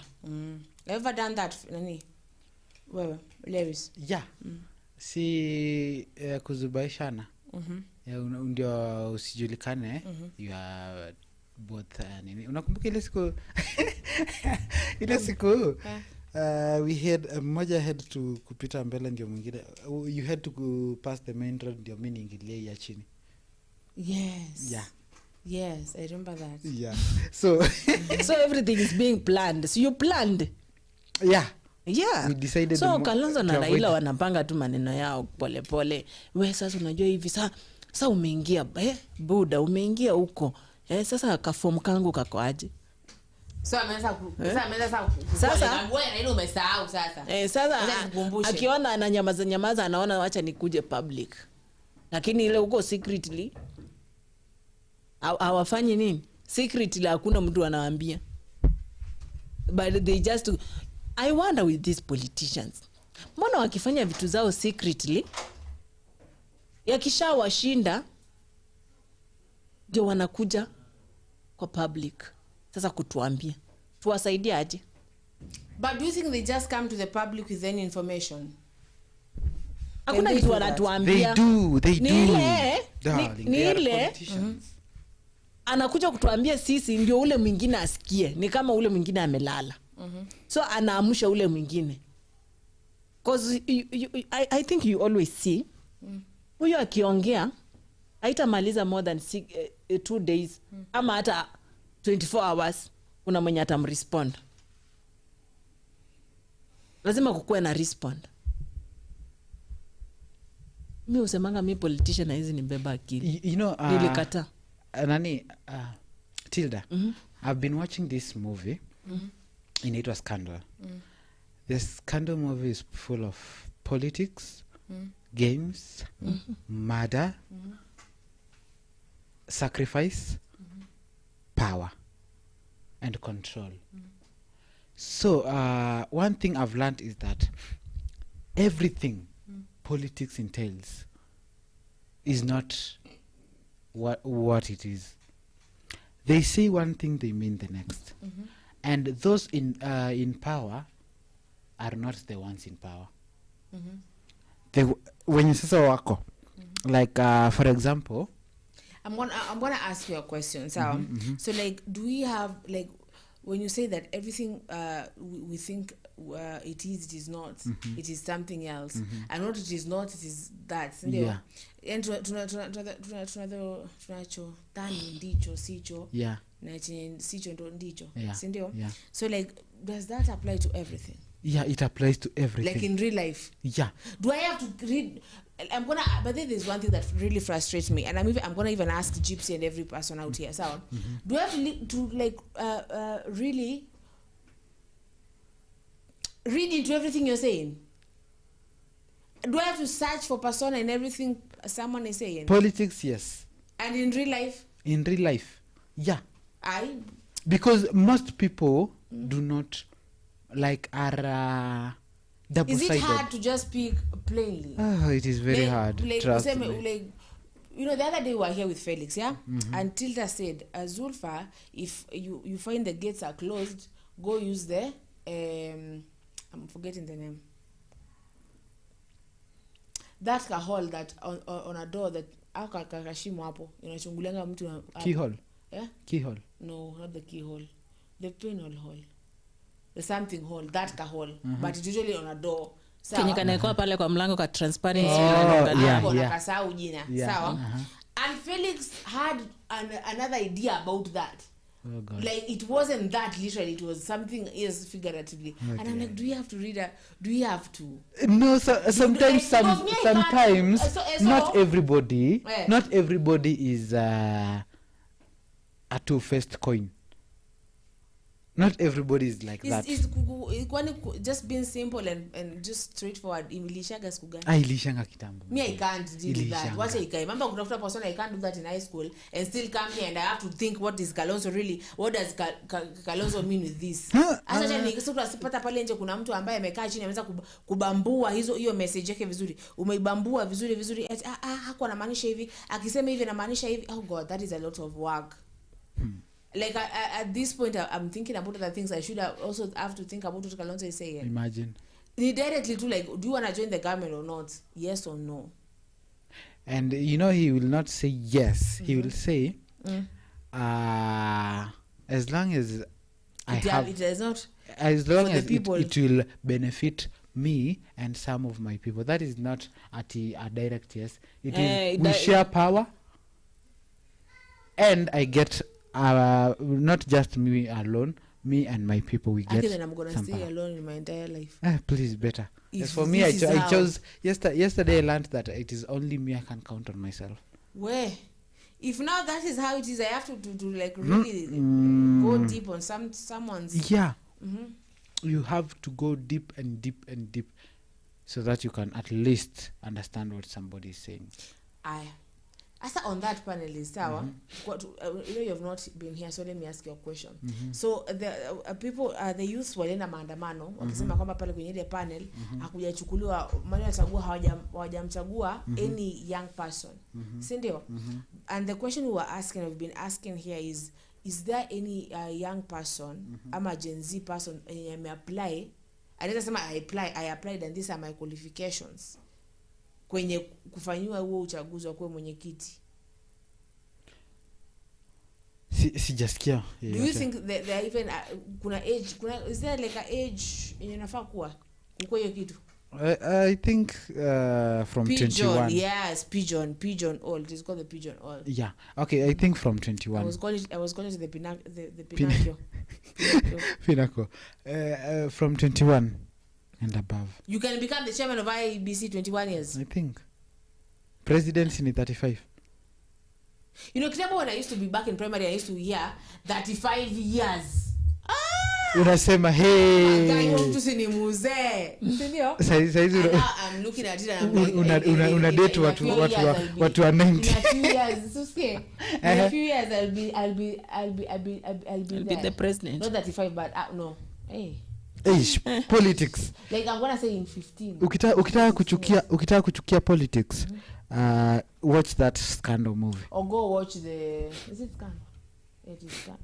[SPEAKER 1] Ever done that, nani? Wewe, Lewis.
[SPEAKER 3] Yeah. Si kuzubaishana. Ndio usijulikane. You are both nini. Unakumbuka ile siku we had mmoja had to kupita mbele ndio mwingine. You had to pass the main road ndio mimi niingilie ya chini.
[SPEAKER 1] Yes.
[SPEAKER 3] Yeah.
[SPEAKER 1] Yes, I remember that.
[SPEAKER 3] Yeah. So
[SPEAKER 2] so everything is being planned. So you planned.
[SPEAKER 3] Yeah.
[SPEAKER 2] Yeah.
[SPEAKER 3] We decided
[SPEAKER 2] so Kalonzo na Raila wanapanga tu maneno yao pole pole. Wewe sasa unajua hivi sasa umeingia buda umeingia huko. Sasa kaform kangu kako aje?
[SPEAKER 1] So ameanza sasa ngoja na ile umesahau sasa.
[SPEAKER 2] Sasa akiona ananyamaza anaona wacha nikuje public. Lakini ile huko secretly hawafanyi nini? Secretly hakuna mtu anawaambia. But they just I wonder with these politicians. Mbona wakifanya vitu zao secretly yakishawashinda ndio wanakuja kwa public. Sasa kutuambia. Tuwasaidie aje?
[SPEAKER 1] But do you think they just come to the public with any information?
[SPEAKER 2] Hakuna kitu wanatuambia.
[SPEAKER 3] They do.
[SPEAKER 2] Ni ile anakuja kutuambia sisi ndio ule mwingine asikie. Ni kama ule mwingine amelala. So anaamsha ule mwingine. Because I think you always see huyo akiongea haitamaliza more than 2 days ama hata 24 hours kuna mwenye atamrespond. Lazima kukuwe na respond. Mimi usemanga mimi politician na hizi nibeba akili.
[SPEAKER 3] You know
[SPEAKER 2] nilikata.
[SPEAKER 3] Nani Tilda. I've been watching this movie. Inaitwa Scandal. The Scandal movie is full of politics, games, murder, sacrifice, power and control. So one thing I've learned is that everything politics entails is not what it is. They say one thing, they mean the next. And those in power are not the ones in power. When you say wako, like for example,
[SPEAKER 1] I'm gonna ask you a question. So so like, do we have, like, when you say that everything we think it is not, it is something else, and what it is not, it is that.
[SPEAKER 3] Yeah.
[SPEAKER 1] And tunacho tani ndicho sicho.
[SPEAKER 3] Yeah.
[SPEAKER 1] Na sicho ndo ndicho.
[SPEAKER 3] Yeah.
[SPEAKER 1] Sindio?
[SPEAKER 3] Yeah.
[SPEAKER 1] So like, does that apply to everything?
[SPEAKER 3] Yeah, it applies to everything.
[SPEAKER 1] Like in real life.
[SPEAKER 3] Yeah.
[SPEAKER 1] Do I have to read? But then there's one thing that really frustrates me, and I'm gonna even ask Gypsy and every person out here. So, do I have to like really read into everything you're saying? Do I have to search for persona and everything someone is saying?
[SPEAKER 3] Politics, yes.
[SPEAKER 1] And in real life?
[SPEAKER 3] In real life, yeah.
[SPEAKER 1] I
[SPEAKER 3] Because most people do not are double-sided.
[SPEAKER 1] Is it hard to just speak plainly?
[SPEAKER 3] Oh, it is very hard. Trust me.
[SPEAKER 1] Like, you know, the other day we were here with Felix, yeah? And Tilda said, Zulfa, if you find the gates are closed, go use the, I'm forgetting the name. That hole that on a door that kakashimo hapo inachungulianga mtu
[SPEAKER 3] Keyhole.
[SPEAKER 1] Yeah?
[SPEAKER 3] Keyhole.
[SPEAKER 1] No, not the keyhole. The pinhole hole. The something hole, that hole. But it's usually on a door.
[SPEAKER 2] Kenye kanekwa pale kwa mlango ka transparent.
[SPEAKER 1] Nakasahau jina. Sawa. And Felix had another idea about that.
[SPEAKER 3] Oh God.
[SPEAKER 1] Like it wasn't that literally, it was something else figuratively. Okay. And I'm like, do you have to read do you have to?
[SPEAKER 3] No, sometimes not everybody is a two-faced coin. Not everybody is like that.
[SPEAKER 1] It's just being simple and just straightforward. Ilishaga siku gani?
[SPEAKER 3] Ilishanga kitambo.
[SPEAKER 1] Me, I can't do that. What I can't. Remember kutafuta person, I can't do that in high school and still come here and I have to think what is Kalonzo really, what does Kalonzo mean with this? Acha nikisipata pale nje kuna mtu ambaye amekaa chini ameweza kubambua hiyo message yake vizuri. Umeibambua vizuri. Hakuwa anamaanisha hivi. Akisema hivi anamaanisha hivi. Oh God, that is a lot of work. Like at this point, I'm thinking about other things. I should also have to think about what Kalonzo is saying.
[SPEAKER 3] Imagine.
[SPEAKER 1] He directly to like, do you want to join the government or not? Yes or no?
[SPEAKER 3] And you know, he will not say yes. He will say, as long as
[SPEAKER 1] it does not.
[SPEAKER 3] As long as it will benefit me and some of my people. That is not a direct yes. It is we share power, and I get. Not just me alone, me and my people, we get.
[SPEAKER 1] Then I'm gonna stay alone in my entire life.
[SPEAKER 3] Please, better. As for me, I chose yesterday. I learned that it is only me I can count on myself.
[SPEAKER 1] Where, if now that is how it is, I have to like really go deep on someone's.
[SPEAKER 3] Yeah, you have to go deep and deep and deep, so that you can at least understand what somebody is saying.
[SPEAKER 1] As on that panelist, you know you have not been here, so let me ask you a question. So the people, the youth walienda maandamano wakisema kwamba pale kwenye ile panel hakujachukuliwa mali wachagua hawajamchagua any young person. Si ndio? And the question we were asking, we've been asking here is there any young person ama Gen Z person may apply? Anaweza sema I applied and these are my qualifications. Kwenye kufanywa huo uchaguzi wa kuwa mwenyekiti.
[SPEAKER 3] Sijasikia.
[SPEAKER 1] Do you think that there even kuna age, is there like an age inafaa kuwa hiyo kitu?
[SPEAKER 3] I think from
[SPEAKER 1] pigeon,
[SPEAKER 3] 21.
[SPEAKER 1] Yes, pigeon old. It's called the pigeon old.
[SPEAKER 3] Yeah. Okay, I think from 21.
[SPEAKER 1] I was calling it the Pinocchio.
[SPEAKER 3] Pinocchio. From 21 and above.
[SPEAKER 1] You can become the chairman of I.E.B.C 21 years.
[SPEAKER 3] I think. Presidency in 35.
[SPEAKER 1] You know, when I used to be back in primary, I used to hear 35 years.
[SPEAKER 3] Unasema hey. Saizi
[SPEAKER 1] I'm looking at it and I'm like,
[SPEAKER 3] una date watu wa 90.
[SPEAKER 1] In a few years I'll be
[SPEAKER 2] the president.
[SPEAKER 1] Not 35, but no. Hey.
[SPEAKER 3] Politics.
[SPEAKER 1] Like I'm gonna say in 15.
[SPEAKER 3] Ukitaka kuchukia politics, watch that Scandal movie.
[SPEAKER 1] Or go watch is it Scandal? It is Scandal.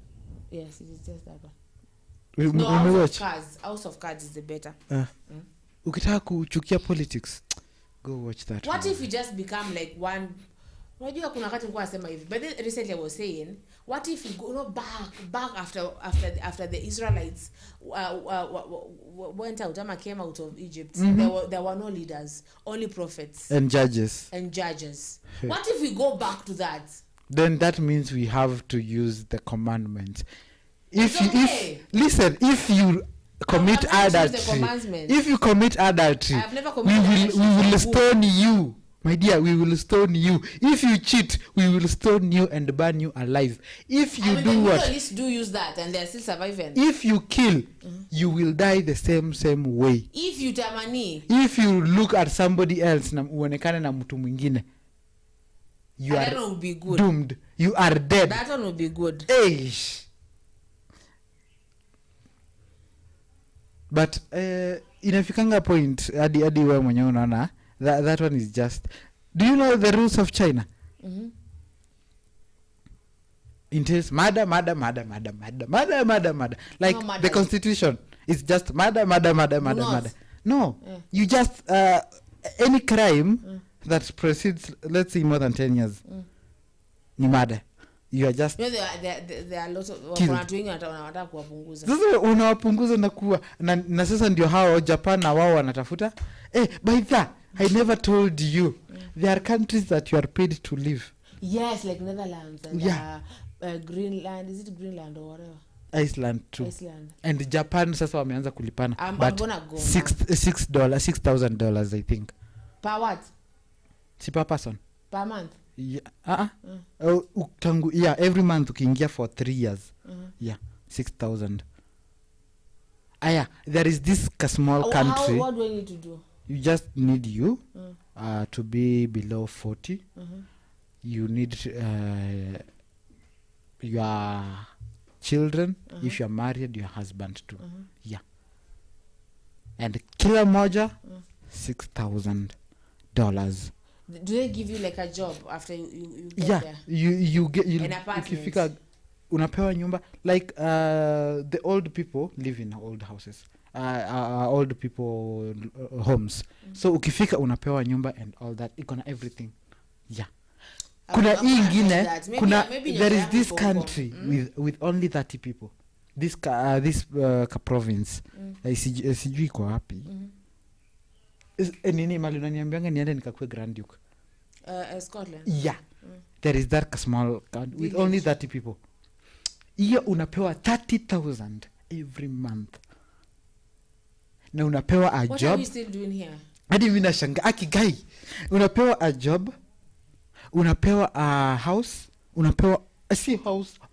[SPEAKER 1] Yes, it is just that one. No, House of Cards is the better.
[SPEAKER 3] Ukitaka kuchukia politics, go watch that.
[SPEAKER 1] What if you just become like one? Unajua kuna wakati nilikuwa nasema hivi, but then recently I was saying, what if you go back after the Israelites went out, came out of Egypt? There were no leaders, only prophets
[SPEAKER 3] and judges.
[SPEAKER 1] What if we go back to that?
[SPEAKER 3] Then that means we have to use the commandments. If you commit adultery, we will stone you. My dear, we will stone you. If you cheat, we will stone you and burn you alive. If you do what?
[SPEAKER 1] At least do use that and they're still surviving.
[SPEAKER 3] If you kill, you will die the same way.
[SPEAKER 1] If you tamani.
[SPEAKER 3] If you look at somebody else na uonekane na mtu mwingine, you
[SPEAKER 1] that
[SPEAKER 3] are
[SPEAKER 1] one would be good.
[SPEAKER 3] doomed. You are dead.
[SPEAKER 1] That one would be good.
[SPEAKER 3] Eish. But inafikanga point hadi wewe mwenyewe unaona that one is just. Do you know the rules of China? It is murder. Like
[SPEAKER 1] no,
[SPEAKER 3] the constitution is just murder. No, you just any crime that proceeds, let's say, more than 10 years, ni murder. You are just,
[SPEAKER 1] you know, there are lots of watu wengi wanataka kuwapunguza.
[SPEAKER 3] Sasa unawapunguza na kuwa na sasa ndio hao Japan na wao wanatafuta. By that I never told you there are countries that you are paid to live.
[SPEAKER 1] Yes, like Netherlands and Greenland. Is it Greenland or whatever?
[SPEAKER 3] Iceland too.
[SPEAKER 1] Iceland.
[SPEAKER 3] And Japan sasa wameanza kulipana.
[SPEAKER 1] I'm gonna go. $6,000 I think. Per what?
[SPEAKER 3] Si per person.
[SPEAKER 1] Per month?
[SPEAKER 3] Yeah. Tangu, yeah, every month ukiingia for 3 years. Yeah, 6,000. There is this small country.
[SPEAKER 1] What do I need to do?
[SPEAKER 3] You just need to be below 40. You need your children. If you are married, your husband too. Yeah. And kila moja $6,000.
[SPEAKER 1] Do they give you like a job after you get there?
[SPEAKER 3] You get
[SPEAKER 1] an apartment.
[SPEAKER 3] Ukifika unapewa nyumba, like the old people live in old houses, old people homes. So ukifika unapewa nyumba and all that, iko na everything. Yeah. Kuna ingine, there is this country with only 30 people. This province sijui kwa wapi. Nini mali unaniambianga niende nikakue Grand Duke?
[SPEAKER 1] Scotland.
[SPEAKER 3] Yeah. There is that small country with only 30 people. Hiyo unapewa 30,000 every month. Na unapewa a job.
[SPEAKER 1] What are we still doing here?
[SPEAKER 3] Hadi mimi nashangaa akigai. Unapewa a job. Unapewa a house. Unapewa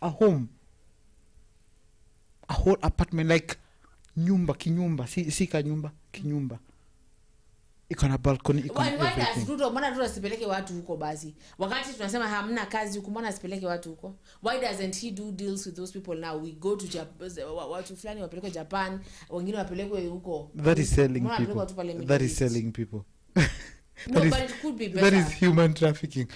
[SPEAKER 3] a home. A whole apartment, like kinyumba, si kinyumba. Iko na balcony, iko na everything.
[SPEAKER 1] Mbona Ruto asipeleke watu huko basi? Wakati tunasema hamna kazi huko, mbona asipeleke watu huko? Why doesn't he do deals with those people now? We go to Japan, watu fulani wapelekwe Japan, wengine wapelekwe huko.
[SPEAKER 3] That is selling people.
[SPEAKER 1] No, but it could be better.
[SPEAKER 3] That is human trafficking.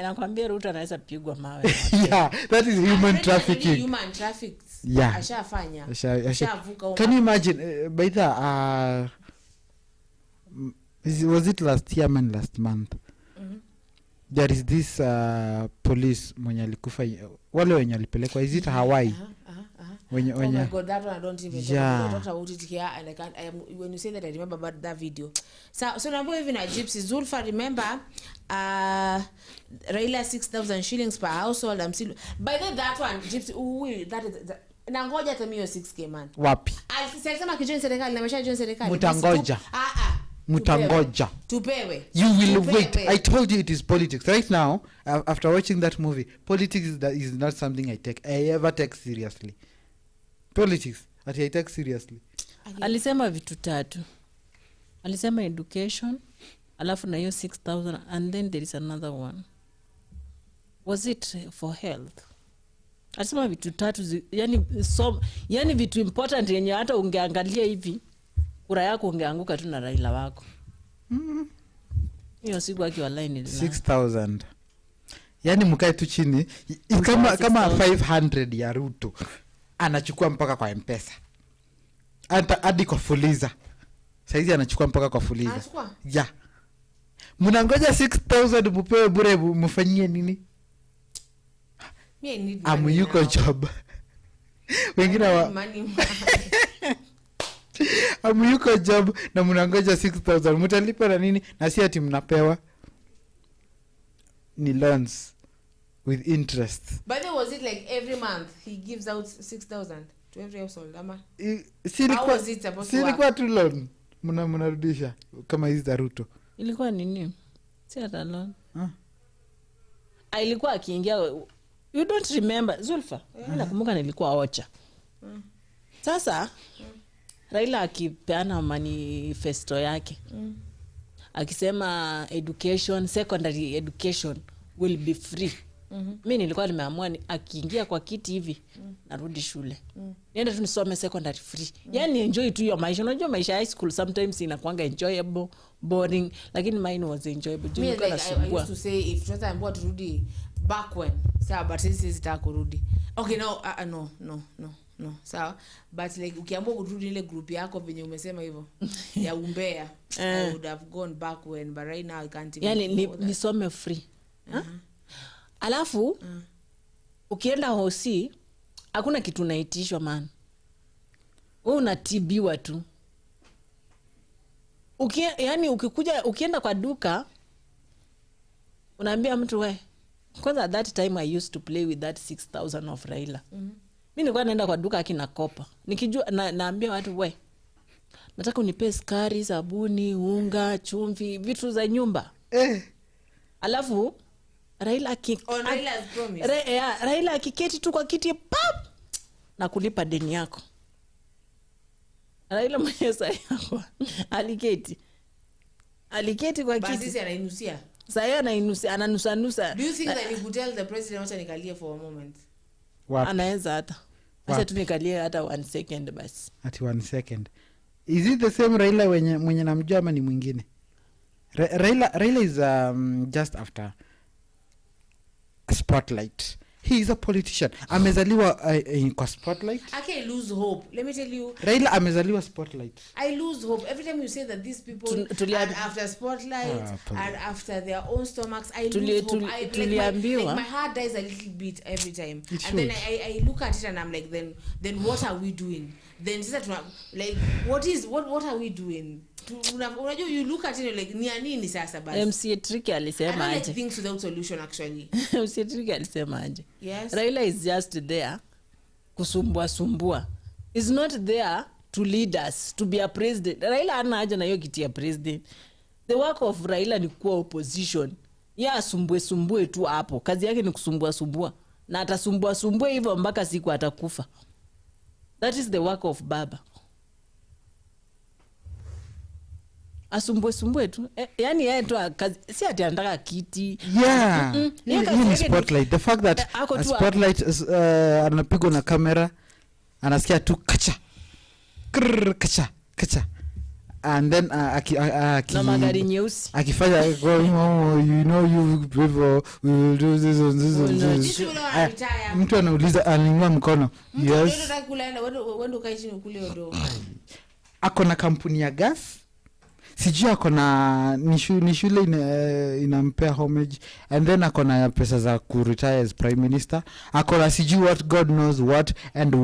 [SPEAKER 2] Nakwambia Ruto anaweza pigwa mawe.
[SPEAKER 3] Yeah, that is human trafficking.
[SPEAKER 1] Human trafficking.
[SPEAKER 3] Yeah.
[SPEAKER 1] Ashafanya.
[SPEAKER 3] Ashavuka. Can you imagine by the was it last year and last month? There is this police mwenye alikufa, wale wenye alipelekwa, is it Hawaii?
[SPEAKER 1] Oh my God, that one I don't even talk about it here, and I can't. When you say that, I remember about that video. So now even a gypsy Zulfa, remember, Raila 6,000 shillings per household. I'm still by that one gypsy. That is nangoja tamio 6K man.
[SPEAKER 3] Wapi?
[SPEAKER 1] Alisema kijoin serikali na mesha join serikali.
[SPEAKER 3] Mutangoja. Mutangoja.
[SPEAKER 1] Tupewe.
[SPEAKER 3] You will wait. I told you it is politics. Right now, after watching that movie, politics is not something I ever take seriously. Politics that I take seriously.
[SPEAKER 2] Alisema vitu tatu. Alisema education, alafu na hiyo 6,000, and then there is another one. Was it for health? Alisema vitu tatu, yani vitu important yenye hata ungeangalia hivi kura yako ungeanguka tu na Raila wako. Hiyo siku akiwa line
[SPEAKER 3] 6,000. Yani mkae tu chini kama 500 ya Ruto anachukua mpaka kwa M-Pesa. Hadi kwa Fuliza. Saizi anachukua mpaka kwa Fuliza.
[SPEAKER 1] Anachukua?
[SPEAKER 3] Yeah. Mnangoja 6,000 mupewe bure, mfanyie nini? Amuyuko job. Wengine amuyuko job na mnangoja 6,000. Mtalipa na nini? Na si ati mnapewa. Ni loans with interest.
[SPEAKER 1] But then was it like every month he gives out 6,000 to every household?
[SPEAKER 3] Silikuwa tu loan. Mnarudisha kama hizi za Ruto.
[SPEAKER 2] Ilikuwa nini? Sat alone. Alikuwa akiingia, you don't remember Zulfa? Nakumbuka nilikuwa Ocha. Sasa Raila akipeana manifesto yake. Akisema education, secondary education will be free. Mimi nilikuwa nimeamua akiingia kwa kiti hivi narudi shule. Niende tu nisome secondary free. Yani enjoy tu hiyo maisha. Unajua maisha high school sometimes inakuanga enjoyable, boring, lakini mine was enjoyable.
[SPEAKER 1] Me, like, I used to say if tunataka ambua turudi back when. Sawa, but sisi sitaka kurudi. Okay, no. Sawa, but like ukiambua kurudi ile group yako venye umesema hivyo ya umbea, I would have gone back when, but right now I can't even.
[SPEAKER 2] Yani nisome free. Alafu ukienda hosi hakuna kitu unaitishwa man. Wewe unatibiwa tu. Yani ukienda kwa duka unaambia mtu we. Kwanza at that time I used to play with that 6,000 of Raila. Mimi nilikuwa naenda kwa duka akina kopa. Nikijua naambia watu we. Nataka unipe sukari, sabuni, unga, chumvi, vitu za nyumba. Alafu Raila Raila akiketi tu kwa kiti pap na kulipa deni yako. Raila mwenyewe yako aliketi kwa kiti.
[SPEAKER 1] Basi anainusia.
[SPEAKER 2] Sasa ananusa.
[SPEAKER 1] Do you think that he could tell the president wacha nikalie for a moment?
[SPEAKER 2] Anaweza hata. Acha tu nikalie hata 1 second basi.
[SPEAKER 3] Ati 1 second. Is it the same Raila mwenye namjua ama ni mwingine? Raila is just after Spotlight. He is a politician. Amezaliwa kwa Spotlight.
[SPEAKER 1] I can't lose hope. Let me tell you.
[SPEAKER 3] Raila amezaliwa Spotlight.
[SPEAKER 1] I lose hope every time you say that these people are after Spotlight and after their own stomachs. I lose hope. My heart dies a little bit every time. And then I look at it and I'm like, then what are we doing? Then like what are we doing? Unajua you look at it like ni nini sasa basi.
[SPEAKER 2] MC Tricky alisema aje.
[SPEAKER 1] I like things without solution actually.
[SPEAKER 2] MC Tricky alisema aje.
[SPEAKER 1] Yes.
[SPEAKER 2] Raila is just there kusumbua. Is not there to lead us, to be a president. Raila ana haja na hiyo kiti ya president. The work of Raila ni kuwa opposition. Ya sumbue tu hapo. Kazi yake ni kusumbua. Na atasumbua hivyo mpaka siku atakufa. That is the work of baba. Asumbue tu. Yani yeye tu si ati anataka kiti.
[SPEAKER 3] Yeah. Ni Spotlight. The fact that Spotlight anapigwa na kamera anasikia tu kacha. Kacha. And then
[SPEAKER 2] na magari nyeusi.
[SPEAKER 3] Akifanya you know you people will do this. Mtu anauliza aninua mkono. Yes.
[SPEAKER 1] Wendo kaishi kule odo.
[SPEAKER 3] Ako na kampuni ya gas. Sijui ako na ni shule inampea homage, and then ako na pesa za kuretire as prime minister. Ako na sijui what God knows what and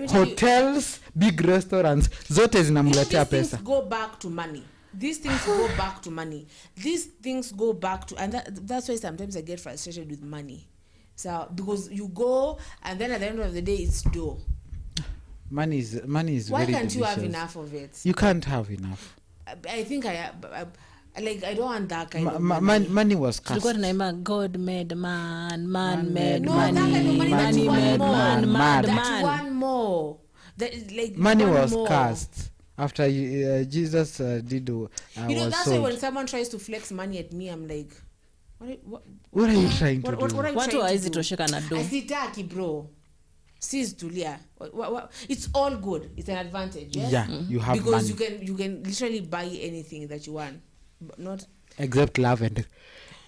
[SPEAKER 3] hotels, big restaurants, zote zinamletea pesa.
[SPEAKER 1] These go back to money. These things go back to money. These things go back to, and that's why sometimes I get frustrated with money. So because you go and then at the end of the day it's dough.
[SPEAKER 3] Money is
[SPEAKER 1] why
[SPEAKER 3] very
[SPEAKER 1] can't
[SPEAKER 3] delicious.
[SPEAKER 1] You have enough of it?
[SPEAKER 3] You can't have enough.
[SPEAKER 1] I think I don't want that kind of
[SPEAKER 3] money was cast.
[SPEAKER 2] Tulikuwa tunaimba God made man made
[SPEAKER 1] no,
[SPEAKER 2] money.
[SPEAKER 1] That kind of money
[SPEAKER 2] Made man.
[SPEAKER 1] That's one more. That like
[SPEAKER 3] money
[SPEAKER 1] one
[SPEAKER 3] was
[SPEAKER 1] more.
[SPEAKER 3] Cast after Jesus did
[SPEAKER 1] that's why when someone tries to flex money at me I'm like
[SPEAKER 3] what are you trying to do?
[SPEAKER 1] What are you
[SPEAKER 2] watu hawezi tosheka na do.
[SPEAKER 1] Asitaki bro. Sis tulia. It's all good. It's an advantage, yes?
[SPEAKER 3] Yeah, you have
[SPEAKER 1] because
[SPEAKER 3] money.
[SPEAKER 1] you can literally buy anything that you want, but not
[SPEAKER 3] except love and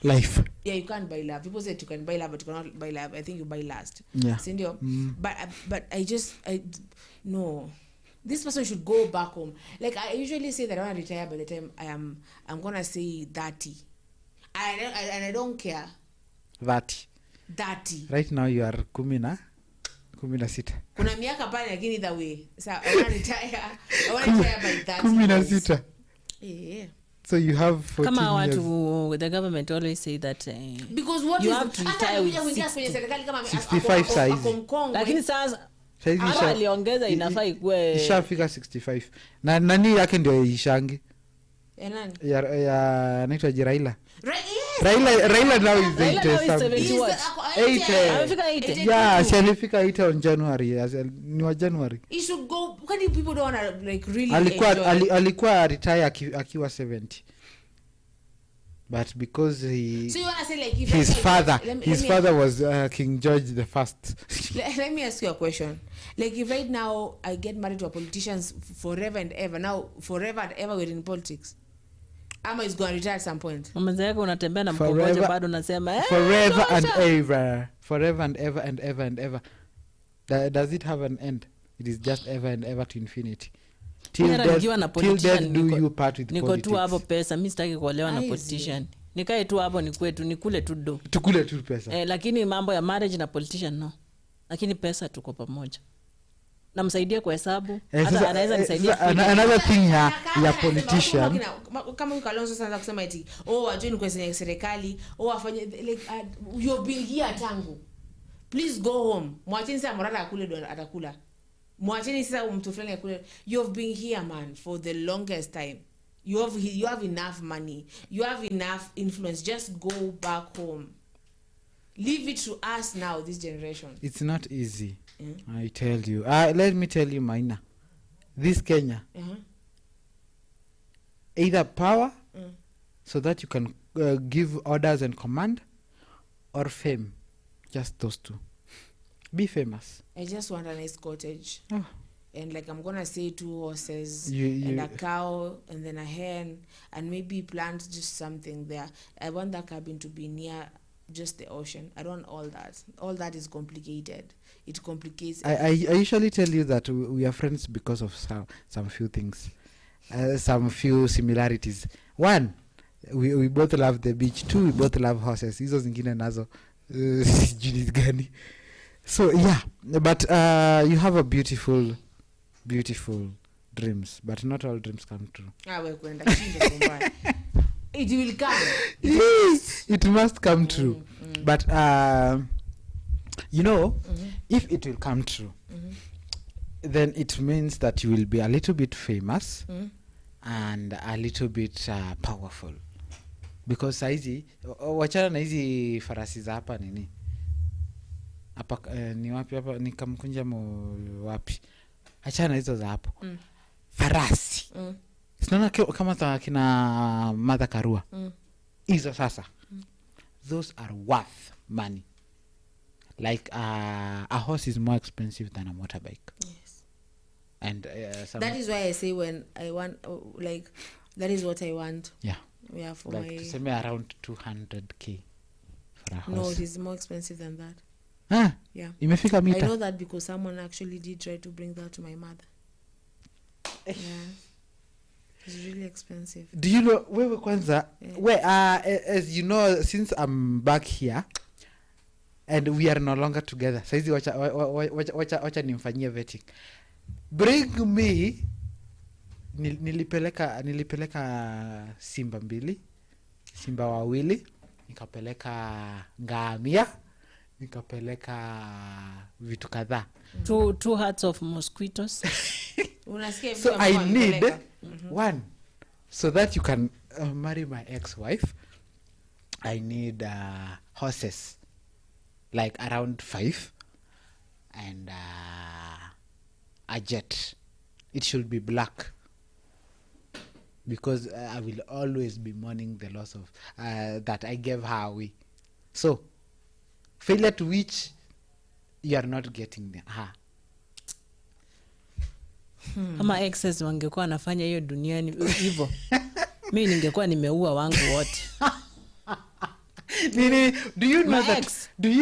[SPEAKER 3] life.
[SPEAKER 1] Yeah, you can't buy love. People say you can buy love, but you cannot buy love. I think you buy last.
[SPEAKER 3] Yeah.
[SPEAKER 1] Sindio? But I no. This person should go back home. Like I usually say that I want to retire by the time I'm gonna say 30. And I don't care. 30.
[SPEAKER 3] Right now you are 16.
[SPEAKER 1] Kuna miaka pale lakini either way. So I want to retire by 30.
[SPEAKER 3] 16.
[SPEAKER 1] Yeah.
[SPEAKER 3] So you have 14
[SPEAKER 2] kama
[SPEAKER 3] years.
[SPEAKER 2] Watu the government always say that
[SPEAKER 1] because what
[SPEAKER 2] you
[SPEAKER 1] is
[SPEAKER 2] have to retire with
[SPEAKER 3] 65 size.
[SPEAKER 2] Lakini sasa hata aliongeza inafaa ikuwe
[SPEAKER 3] ishafika 65 na nani yake ndio ishangi
[SPEAKER 1] Nani?
[SPEAKER 3] ya anaitwa Raila.
[SPEAKER 1] Yes.
[SPEAKER 3] Raila now is
[SPEAKER 2] Raila now is
[SPEAKER 3] 80
[SPEAKER 2] 70
[SPEAKER 3] something.
[SPEAKER 2] what?
[SPEAKER 3] 80.
[SPEAKER 2] Amefika 80.
[SPEAKER 3] Yeah, she alifika 80 on January. Ni wa January.
[SPEAKER 1] He should go. Why do people don't want to like really
[SPEAKER 3] Alikuwa retire akiwa 70. But because
[SPEAKER 1] so you want to say like if
[SPEAKER 3] his father was King George the First.
[SPEAKER 1] Let me ask you a question. Like if right now I get married to a politician forever and ever, now forever and ever we're in politics, Ama is going to retire at some point.
[SPEAKER 2] Mama yako unatembea na mkongojo bado unasema
[SPEAKER 3] forever and ever, forever and ever and ever and ever. Does it have an end? It is just ever and ever to infinity. Till death do you part with
[SPEAKER 2] niko
[SPEAKER 3] politics.
[SPEAKER 2] Tu hapo pesa, mimi sitaki kuolewa na politician. Nikae tu hapo nikue tu nikule tu do.
[SPEAKER 3] Tukule tu pesa.
[SPEAKER 2] Lakini mambo ya marriage na politician no. Lakini pesa tuko pamoja. Namsaidia kwa hesabu, hata anaweza nisaidia.
[SPEAKER 3] Another thing ya politician.
[SPEAKER 1] Kama Kalonzo sasa kusema eti ajoin kwenye serikali, afanye like you've been here tangu. Please go home. Mwacheni sasa Morata akule ndo atakula. Mwacheni sasa mtu fulani akule. You've been here man for the longest time. You have enough money. You have enough influence. Just go back home. Leave it to us now, this generation.
[SPEAKER 3] It's not easy. I tell you. Let me tell you, Maina. This Kenya. Either power, so that you can give orders and command, or fame. Just those two. Be famous.
[SPEAKER 1] I just want a nice cottage.
[SPEAKER 3] Oh.
[SPEAKER 1] And like I'm gonna say 2 horses and a cow and then a hen and maybe plant just something there. I want that cabin to be near just the ocean. I don't want all that. All that is complicated. It complicates.
[SPEAKER 3] I usually tell you that we are friends because of some few things, some few similarities. 1, we both love the beach. 2, we both love horses. Hizo zingine nazo sijui gani. So yeah, but you have a beautiful dreams, but not all dreams come true.
[SPEAKER 1] It will come.
[SPEAKER 3] It must come true. But you know, if it will come true, then it means that you will be a little bit famous and a little bit powerful. Because saizi wachana na hizi farasi za hapa nini hapa ni wapi hapa nikamkunja wapi, achana hizo za hapo farasi sinaona kama kina Martha Karua hizo sasa those are worth money. Like a horse is more expensive than a motorbike.
[SPEAKER 1] Yes.
[SPEAKER 3] And
[SPEAKER 1] that is why I say when I want like that is what I want.
[SPEAKER 3] Yeah.
[SPEAKER 1] Yeah, for
[SPEAKER 3] like
[SPEAKER 1] my
[SPEAKER 3] same around 200k for a horse.
[SPEAKER 1] No, it is more expensive than that. Yeah.
[SPEAKER 3] Imefika mita.
[SPEAKER 1] I know that because someone actually did try to bring that to my mother. Yeah. It's really expensive.
[SPEAKER 3] Do you know wewe kwanza as you know, since I'm back here and we are no longer together, saizi wacha nimfanyie vetting. Bring me nilipeleka simba 2, simba 2, nikapeleka ngamia, nikapeleka vitu kadhaa.
[SPEAKER 2] 2 hearts of mosquitoes.
[SPEAKER 1] Unasikia
[SPEAKER 3] so I need 1 so that you can marry my ex-wife. I need horses like around 5 and a jet. It should be black because I will always be mourning the loss of that I gave her away. So failure to which you are not getting her.
[SPEAKER 2] Kama exes wangekuwa nafanya hiyo duniani hivyo mimi ningekuwa nimeua wangu wote.
[SPEAKER 3] Do you know that we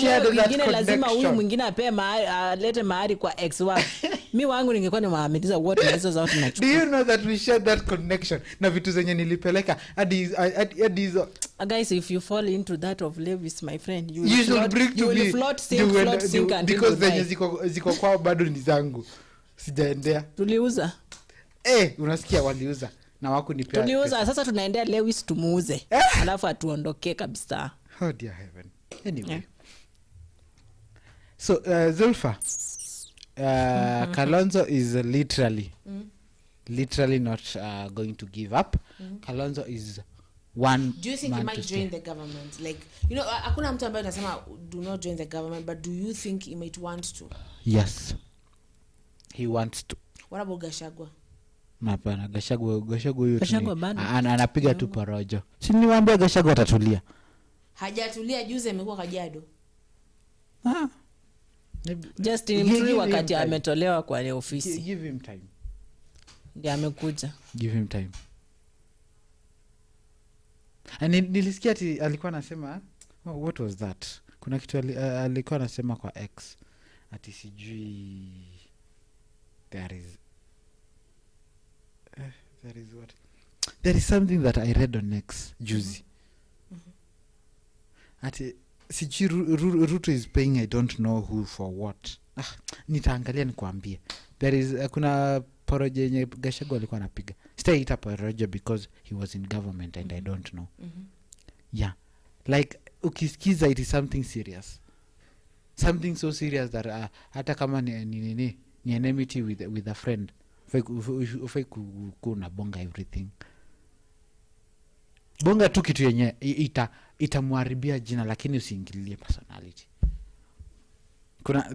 [SPEAKER 3] shared that connection?
[SPEAKER 2] Lazima huyu mwingine ape alete mahari kwa ex wake. Mimi wangu ningekuwa nimewaametiza wote na hizo zote na.
[SPEAKER 3] Do you know that we shared that connection na vitu zenye nilipeleka hadi hizo.
[SPEAKER 2] Guys, if you fall into that of Lewis, my friend, you will float sink
[SPEAKER 3] because zenye ziko kwao bado ni zangu. Sijaendea.
[SPEAKER 2] Tuliuza.
[SPEAKER 3] Unasikia waliuza na wakunipea.
[SPEAKER 2] Tuliuza sasa tunaendea Lewis tumuuze. Alafu atuondoke kabisa.
[SPEAKER 3] Oh dear heaven. Anyway. So Zulfa, Kalonzo is literally literally not going to give up. Kalonzo is one.
[SPEAKER 1] Do you think he
[SPEAKER 3] man
[SPEAKER 1] might
[SPEAKER 3] to
[SPEAKER 1] join
[SPEAKER 3] stay.
[SPEAKER 1] the government? Like, you know, hakuna mtu ambaye anasema do not join the government, but do you think he might want to?
[SPEAKER 3] Yes, he wants to.
[SPEAKER 1] What about Gachagua?
[SPEAKER 3] Hapana, Gachagua huyo tu
[SPEAKER 2] Gachagua
[SPEAKER 3] ni-
[SPEAKER 2] bado.
[SPEAKER 3] anapiga tu porojo. Si niwaambia Gachagua atatulia.
[SPEAKER 1] Hajatulia, juzi amekuwa Kajiado.
[SPEAKER 2] Justin
[SPEAKER 3] Give
[SPEAKER 2] Muturi
[SPEAKER 3] him
[SPEAKER 2] wakati
[SPEAKER 3] time.
[SPEAKER 2] ametolewa kwa ofisi
[SPEAKER 3] Give him time.
[SPEAKER 2] ndio amekuja.
[SPEAKER 3] Give him time. And nilisikia ati alikuwa anasema what was that? Kuna kitu alikuwa anasema kwa X ati sijui there is something that I read on X juzi. Ati sijui Ruto is paying I don't know who for what. Nitaangalia nikuambie. There is kuna porojo yenye Gachagua alikuwa anapiga. Sitaita porojo because he was in government and I don't know. Yeah. Like ukisikiza it is something serious. Something so serious that hata kama ni enmity with a friend. Ufai kuna bonga everything. Bonga tu kitu yenye itamharibia jina lakini usiingilie personality.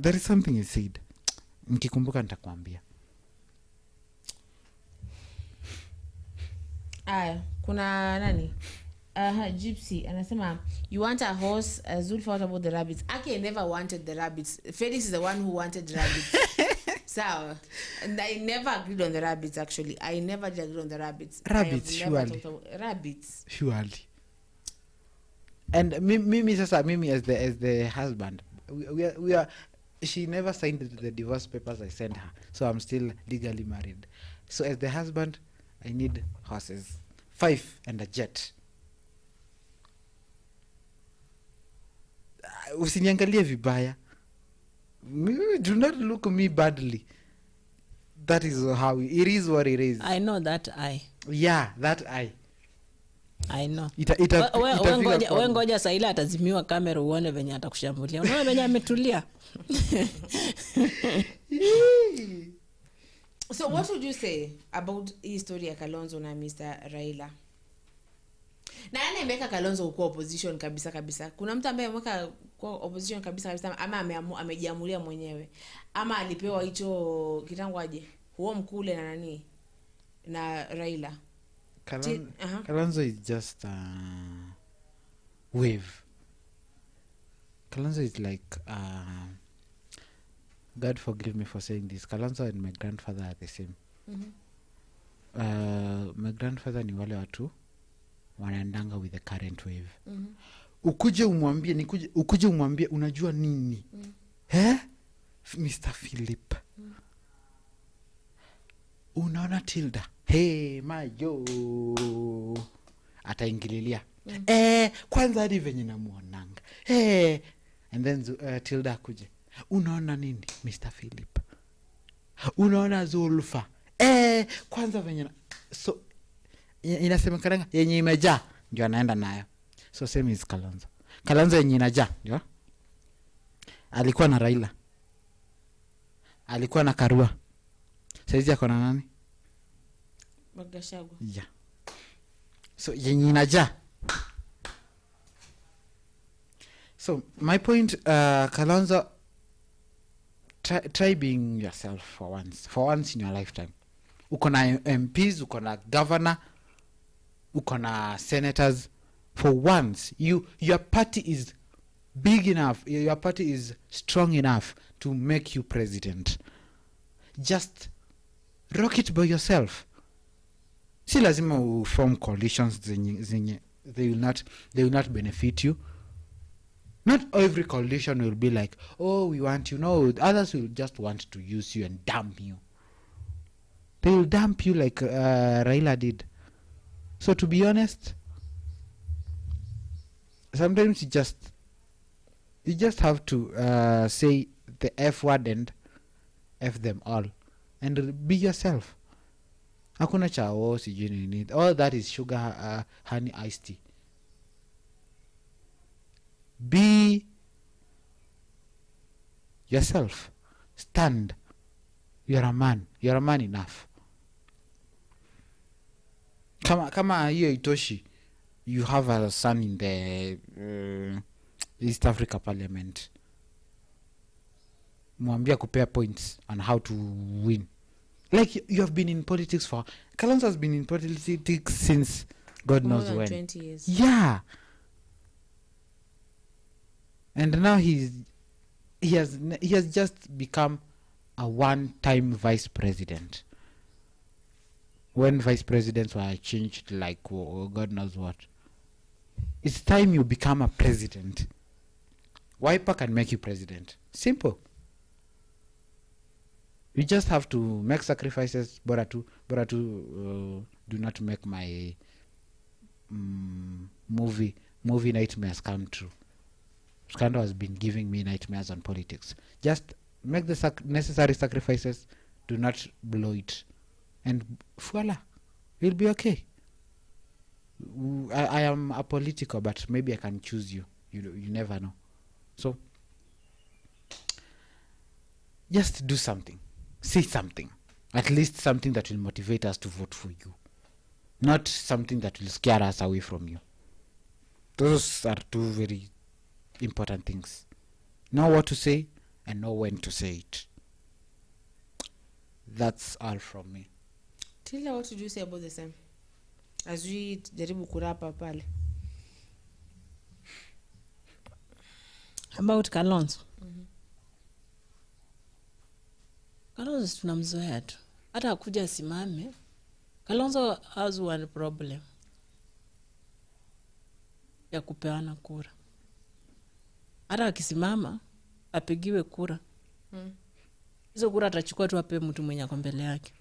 [SPEAKER 3] There is something he said. Nikikumbuka nitakwambia.
[SPEAKER 1] Kuna nani? Gypsy anasema you want a horse. Zulfa, what about the rabbits? Aki, I never wanted the rabbits. Felix is the one who wanted rabbits. So, and I never agreed on the rabbits. Actually, I never agreed on the rabbits.
[SPEAKER 3] Rabbits, surely.
[SPEAKER 1] Rabbits.
[SPEAKER 3] Surely. And Mimi as the husband, we are. She never signed the divorce papers I sent her, so I'm still legally married. So as the husband, I need horses, 5 and a jet. Usiniangalie vibaya. Do not look me badly. That is how it is. What it is.
[SPEAKER 2] I know that
[SPEAKER 3] Yeah, that
[SPEAKER 2] I know.
[SPEAKER 3] Ita
[SPEAKER 2] Ngoja Saila atazimiwa kamera uone venye atakushambulia. Unaona venye ametulia.
[SPEAKER 1] So what would you say about hii story ya Kalonzo na Mr. Raila? Na yana imeka Kalonzo kwa opposition kabisa. Kuna mtu ambaye ameweka kwa opposition kabisa ama amejiamulia mwenyewe. Ama alipewa hicho kitangwaje? Huo mkule na nani? Na Raila.
[SPEAKER 3] Kalonzo is just wave. Kalonzo is like God forgive me for saying this. Kalonzo and my grandfather are the same. My grandfather ni wale watu wanaendanga with the current wave. Ukuje umwambie unajua nini? Mr. Philip. Unaona Tilda? Hey, mayo. Ataingililia. Kwanza hadi venye namuonanga. And then Tilda akuje. Unaona nini, Mr. Philip? Unaona Zulfa? Kwanza venye so inasemekana yenye imejaa ndio anaenda nayo. So same is Kalonzo. Kalonzo yenye inajaa ndio. Alikuwa na Raila. Alikuwa na Karua. Saizi yako na nani?
[SPEAKER 1] Gachagua.
[SPEAKER 3] Yeah. So yenye inajaa. So my point, Kalonzo, try being yourself for once in your lifetime. Uko na MPs, uko na governor, uko na senators. For once, your party is big enough, your party is strong enough to make you president. Just rock it by yourself. Si lazima form coalitions zenye they will not benefit you. Not every coalition will be like, oh, we want you. No, others will just want to use you and dump you. They will dump you like Raila did. So to be honest, sometimes you just have to say the F word and F them all. And be yourself. Hakuna chao sijui nini. All that is sugar, honey, iced tea. Be yourself. Stand. You're a man enough. kama hiyo itoshi, you have a son in the East Africa Parliament, mwambia kupea points on how to win. Like you have been in politics for, Kalonzo has been in politics since God
[SPEAKER 1] More
[SPEAKER 3] knows
[SPEAKER 1] than
[SPEAKER 3] when.
[SPEAKER 1] 20 years.
[SPEAKER 3] Yeah. And now he has just become a one-time vice president. When vice presidents were changed, like God knows what. It's time you become a president. Wiper can make you president. Simple. You just have to make sacrifices. Bora to do not make my movie nightmares come true. Scandal has been giving me nightmares on politics. Just make the necessary sacrifices. Do not blow it, and voila, you'll be okay. I am apolitical, but maybe I can choose you. You never know. So just do something. Say something. At least something that will motivate us to vote for you. Not something that will scare us away from you. Those are two very important things. Know what to say and know when to say it. That's all from me.
[SPEAKER 1] Tila, what did you say about the same? As we jaribu kurapa pale.
[SPEAKER 2] About Kalonzo. Kalonzo tunamzoea tu. Hata akuja asimame. Kalonzo has one problem. Ya kupeana kura. Hata akisimama apigiwe kura. Hizo kura atachukua tu ape mtu mwenye ako mbele yake.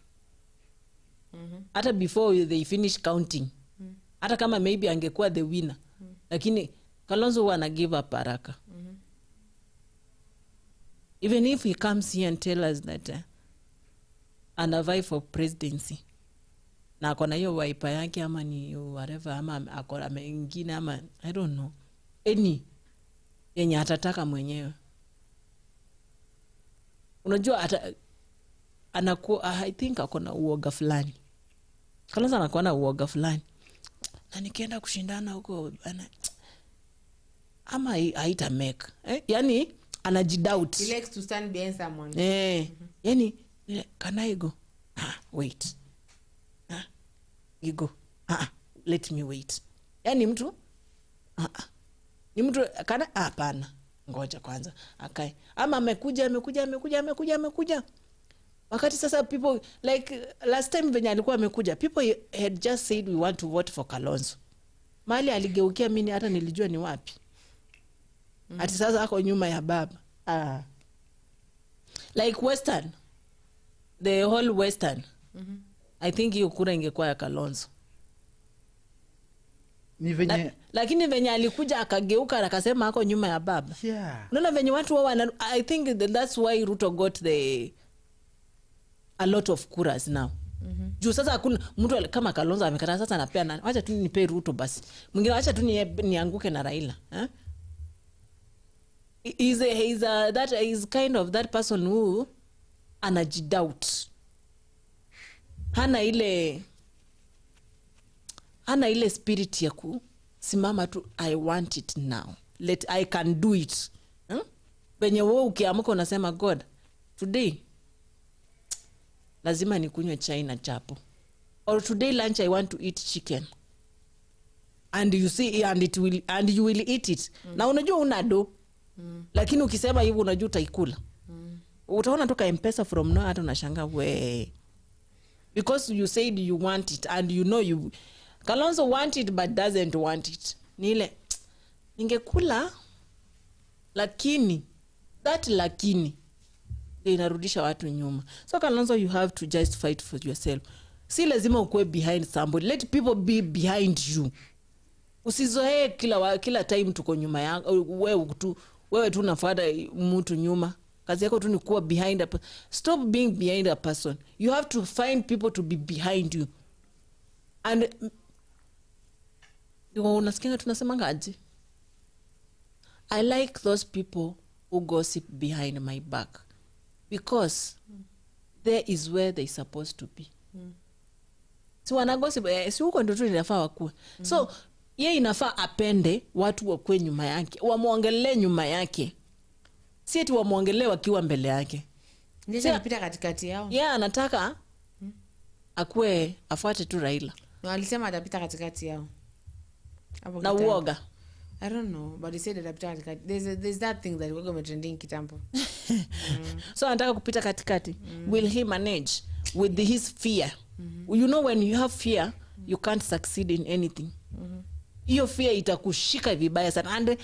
[SPEAKER 2] Hata before they finish counting. Hata kama maybe angekuwa the winner. Lakini Kalonzo wana give up haraka. Even if he comes here and tell us that ana vie for presidency, na akona hiyo wiper yake ama ni whatever, ama akona mengine ama I don't know, any yenye atataka mwenyewe. Unajua anakuwa, I think akona uoga fulani. Kalonzo anakuwa na uoga fulani. Na nikienda kushindana huko ama haita make. Yani anajidoubt.
[SPEAKER 1] He likes to stand behind someone.
[SPEAKER 2] Yani can I go? Wait. You go. Let me wait. Yani mtu ni mtu kana hapana. Ngoja kwanza akae. Ama amekuja. Wakati sasa people like last time venye alikuwa amekuja, people had just said we want to vote for Kalonzo. Mali aligeukia mimi hata nilijua ni wapi. Ati sasa ako nyuma ya baba. Like Western. The whole Western. I think hiyo kura ingekuwa ya Kalonzo.
[SPEAKER 3] Ni venye
[SPEAKER 2] Lakini venye alikuja akageuka akasema ako nyuma ya baba.
[SPEAKER 3] Yeah.
[SPEAKER 2] Unaona venye watu wao I think that's why Ruto got a lot of kuras now. Juu sasa hakuna mtu kama Kalonzo amekataa, sasa anapea nani? Acha tu nipe Ruto basi. Mwingine acha tu nianguke na Raila, That is kind of that person who anajidoubt. Hana ile spirit ya kusimama tu, I want it now. I can do it. Wenye wewe ukiamka unasema God, today lazima nikunywe chai na chapo. Or today lunch I want to eat chicken. And you see and you will eat it. Na unajua unado. Lakini ukisema hivi unajua utaikula. Utaona toka M-Pesa from now, hata unashangaa we. Because you said you want it and you know Kalonzo want it but doesn't want it. Nile ningekula, lakini inarudisha watu nyuma. So Kalonzo, you have to just fight for yourself. Si lazima ukue behind somebody. Let people be behind you. Usizoee kila time tuko nyuma yangu. Wewe tu unafuata mtu nyuma. Kazi yako tu ni kuwa behind stop being behind a person. You have to find people to be behind you. And unasikia tunasema ngaje? I like those people who gossip behind my back, because there is where they supposed to be. si wanagossip, si huko ndio tu inafaa wakuwe. So yeye inafaa apende watu wakwe nyuma yake, wamuongelee nyuma yake, si eti wamuongelee wakiwa mbele yake.
[SPEAKER 1] Ndiye anapita katikati yao.
[SPEAKER 2] Yeye anataka akue afuate tu Raila.
[SPEAKER 1] No, alisema atapita katikati yao. Hapo
[SPEAKER 2] Na uoga.
[SPEAKER 1] I don't know, but he said atapita katikati. There's that thing that we're trending kitambo.
[SPEAKER 2] So anataka kupita katikati. Will he manage with his fear? You know, when you have fear, you can't succeed in anything. Hiyo fear itakushika vibaya sana. And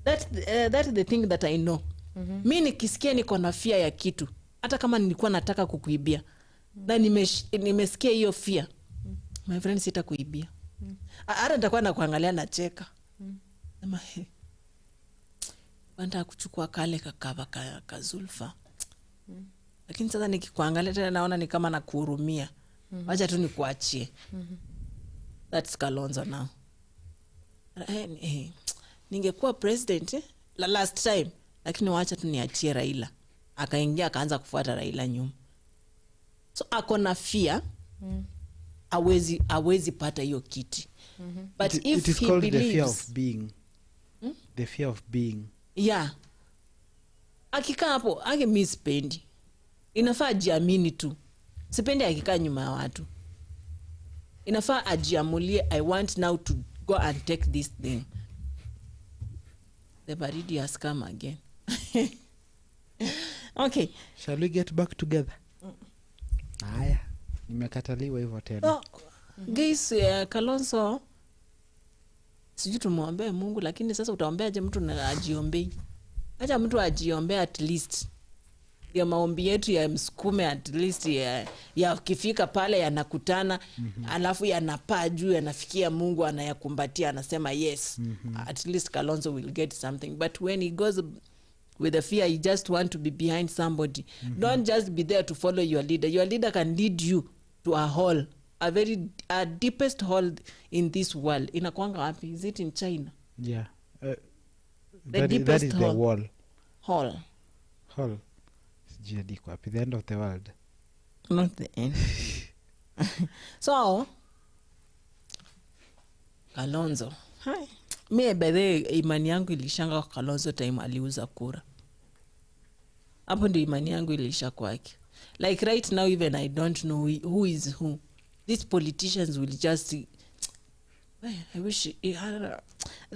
[SPEAKER 2] that's the thing that I know. Mimi nikisikia niko na fear ya kitu, hata kama nilikuwa nataka kukuibia, na nimesikia hiyo fear, my friend, sitakuibia. Hata nitakuwa na kuangalia na cheka. Sema nataka kuchukua kale kakava kazulfa. Lakini sasa nikikuangalia tena naona ni kama nakuhurumia. Wacha tu nikuachie. That's Kalonzo now. Ningekuwa president la last time, lakini wacha tu niachie Raila. Akaingia akaanza kufuata Raila nyuma. So ako na fear. Hawezi pata hiyo kiti. But if
[SPEAKER 3] it is
[SPEAKER 2] he
[SPEAKER 3] called
[SPEAKER 2] believes,
[SPEAKER 3] the fear of being. The fear of being.
[SPEAKER 2] Yeah. Akikaa hapo, mimi sipendi. Inafaa ajiamini tu. Sipendi akikaa nyuma ya watu. Inafaa ajiamulie, I want now to go and take this thing. The baridi has come again. Okay.
[SPEAKER 3] Shall we get back together? Haya. Nimekataliwa hivyo tena.
[SPEAKER 2] Guys, Kalonzo, sijui tumuombee Mungu, lakini sasa utaombeaje mtu na ajiombei? Acha mtu ajiombee at least. Ya maombi yetu ya msukume at least ya kifika pale yanakutana, alafu yanapaa juu, yanafikia Mungu, anayakumbatia, anasema yes. At least Kalonzo will get something. But when he goes with the fear, you just want to be behind somebody. Don't just be there to follow your leader. Your leader can lead you to a hole, a deepest hole in this world. Inakuanga wapi? Is it in China?
[SPEAKER 3] Yeah.
[SPEAKER 2] The deepest
[SPEAKER 3] that is
[SPEAKER 2] hole.
[SPEAKER 3] the wall.
[SPEAKER 2] Hole.
[SPEAKER 3] Hole. Sijui wapi. The end of the world.
[SPEAKER 2] Not the end. So, Kalonzo. Hi. Mimi by imani yangu ilishanga kwa Kalonzo time aliuza kura. Hapo ndio imani yangu ilisha kwake. Like right now even I don't know who is who. These politicians will just see. I wish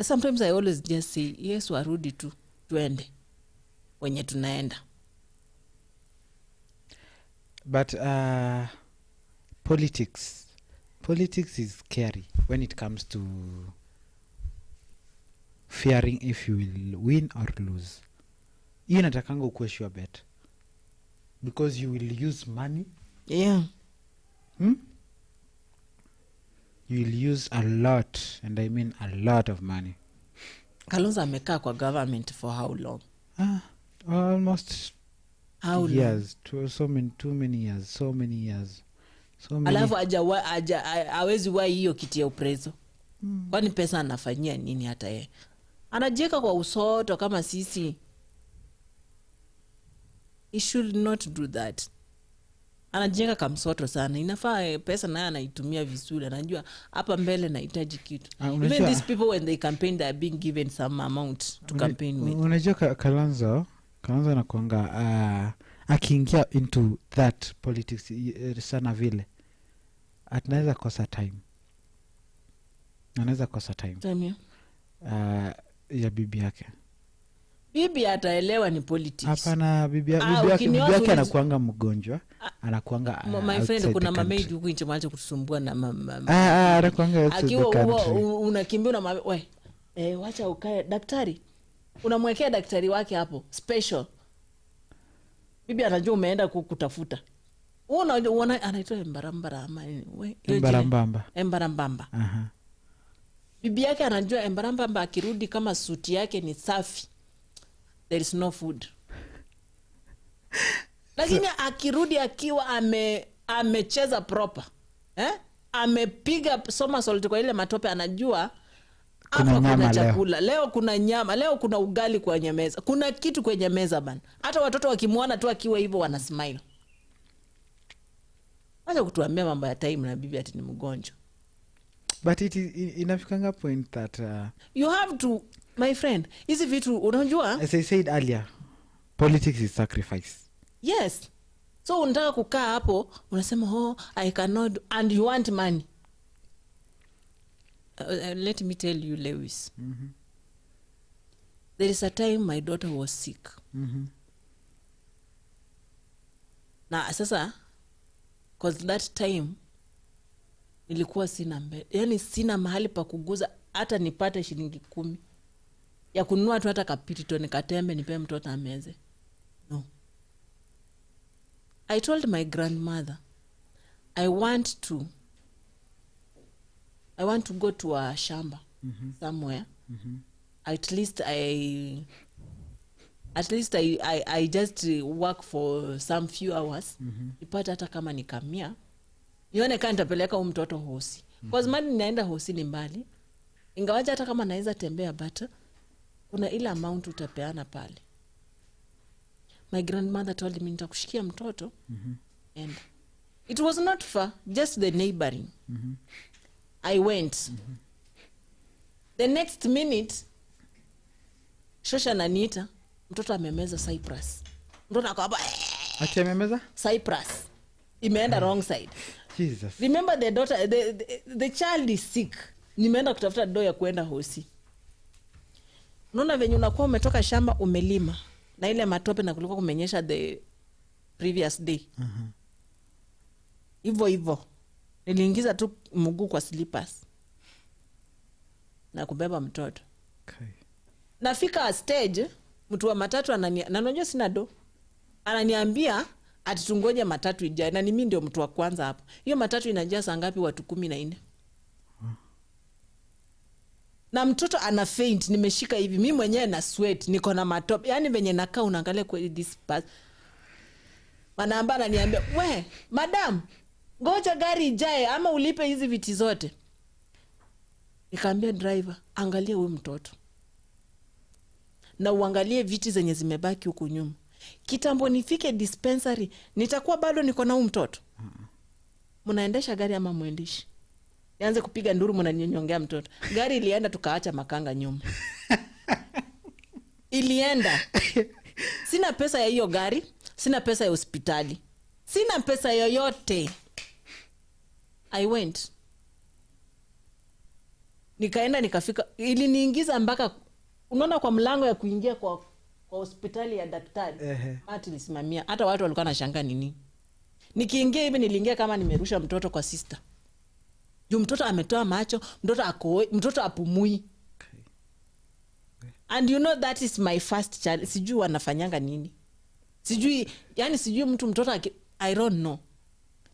[SPEAKER 2] sometimes I always just say yes, warudi tu tuende wenye tunaenda.
[SPEAKER 3] But politics is scary when it comes to fearing if you will win or lose. Hiyo natakanga ukuwe sure bet, because you will use money.
[SPEAKER 2] Yeah.
[SPEAKER 3] You will use a lot, and I mean a lot of money.
[SPEAKER 2] Kalonzo amekaa kwa government for how long?
[SPEAKER 3] Almost
[SPEAKER 2] How
[SPEAKER 3] years. Too many years.
[SPEAKER 2] Alafu hawezi wai hiyo kiti ya uprezo. Kwani pesa anafanyia nini hata yeye? Anajieka kwa usoto kama sisi. He should not do that. Anajieka kama msoto sana. Inafaa pesa naye anaitumia vizuri. Anajua hapa mbele nahitaji kitu. Even these people when they campaign, they are being given some amount to campaign with.
[SPEAKER 3] Unajua Kalonzo anakuanga akiingia into that politics sana vile anaweza kosa time.
[SPEAKER 2] Time
[SPEAKER 3] ya bibi yake.
[SPEAKER 2] Bibi ataelewa ni politics.
[SPEAKER 3] Hapana, bibi yake anakuanga mgonjwa, anakuanga
[SPEAKER 2] my friend, kuna mamaid huko nje mwache kutusumbua na
[SPEAKER 3] anakuanga
[SPEAKER 2] akiwa unakimbia na wacha ukae daktari. Unamwekea daktari wake hapo special. Bibi anajua umeenda kukutafuta. Unaona anaitwa embarambara ama embarambamba. Bibi yake anajua embarambamba akirudi kama suti yake ni safi, there is no food. Lakini akirudi akiwa amecheza proper, amepiga somersault kwa ile matope, anajua kuna chakula leo, kuna nyama leo, kuna ugali kwenye meza, kuna kitu kwenye meza bana. Hata watoto wakimwona tu akiwa hivyo wana smile. Acha kutuambia mambo ya time na bibi ati ni mgonjwa.
[SPEAKER 3] But it inafikanga point that
[SPEAKER 2] You have to, my friend, hizi vitu unajua,
[SPEAKER 3] as I said earlier, politics is sacrifice.
[SPEAKER 2] yes. So unataka kukaa hapo unasema oh I cannot, and you want money. Let me tell you, Lewis. There is a time my daughter was sick. Na sasa cause that time nilikuwa sina yani sina mahali pa kuguza hata nipate shilingi 10 ya kununua tu hata kapitito nikatembe nipe mtoto ameze. No. I told my grandmother I want to go to a shamba somewhere. At least I just work for some few hours. Ipata hata kama nikamia nione kama nitapeleka huyu mtoto hosi. Because mali ninaenda hosi ni mbali. Ingawaje hata kama naweza tembea but kuna ile amount utapeana pale. My grandmother told me nitakushikia mtoto. And it was not far, just the neighboring. I went. The next minute Shosha nanita mtoto amemeza Cyprus. Mtoto akaba
[SPEAKER 3] ati amemeza
[SPEAKER 2] Cyprus. Imeenda wrong side.
[SPEAKER 3] Jesus.
[SPEAKER 2] Remember the daughter, the child is sick. Nimeenda kutafuta do ya kuenda hosi. Unaona venye unakuwa umetoka shamba umelima na ile matope na kulikuwa kumenyesha the previous day. Hivyo niliingiza tu mguu kwa slippers na kubeba mtoto.
[SPEAKER 3] Okay.
[SPEAKER 2] Nafika stage mtu wa matatu na unajua sina do. Ananiambia ati tungoje matatu ijae na ni mimi ndio mtu wa kwanza hapo. Hiyo matatu inajaa saa ngapi? Watu 14. Na mtoto ana faint, nimeshika hivi mimi mwenyewe na sweat, niko na matope. Yaani venye nakaa unaangalia kwa this pass. Wanaamba ananiambia, "We, madam, ngoja gari ijae ama ulipe hizi viti zote." Nikaambia driver, "Angalia huyu mtoto. Na uangalie viti zenye zimebaki huku nyuma. Kitambo nifike dispensary, nitakuwa bado niko na huyu mtoto." Mnaendesha gari ama muendishi? Nianze kupiga nduru mnaninyongea mtoto. Gari ilienda tukaacha makanga nyuma. Ilienda. Sina pesa ya hiyo gari, sina pesa ya hospitali. Sina pesa yoyote. I went. Nikaenda nikafika, iliniingiza mpaka unaona kwa mlango ya kuingia kwa hospitali ya daktari. Mati lisimamia. Hata watu walikuwa wanashangaa nini. Nikiingia hivi niliingia kama nimerusha mtoto kwa sister. Juu mtoto ametoa macho, mtoto apumui.
[SPEAKER 3] Okay.
[SPEAKER 2] And you know that is my first child. Sijui wanafanyanga nini. Sijui mtoto I don't know.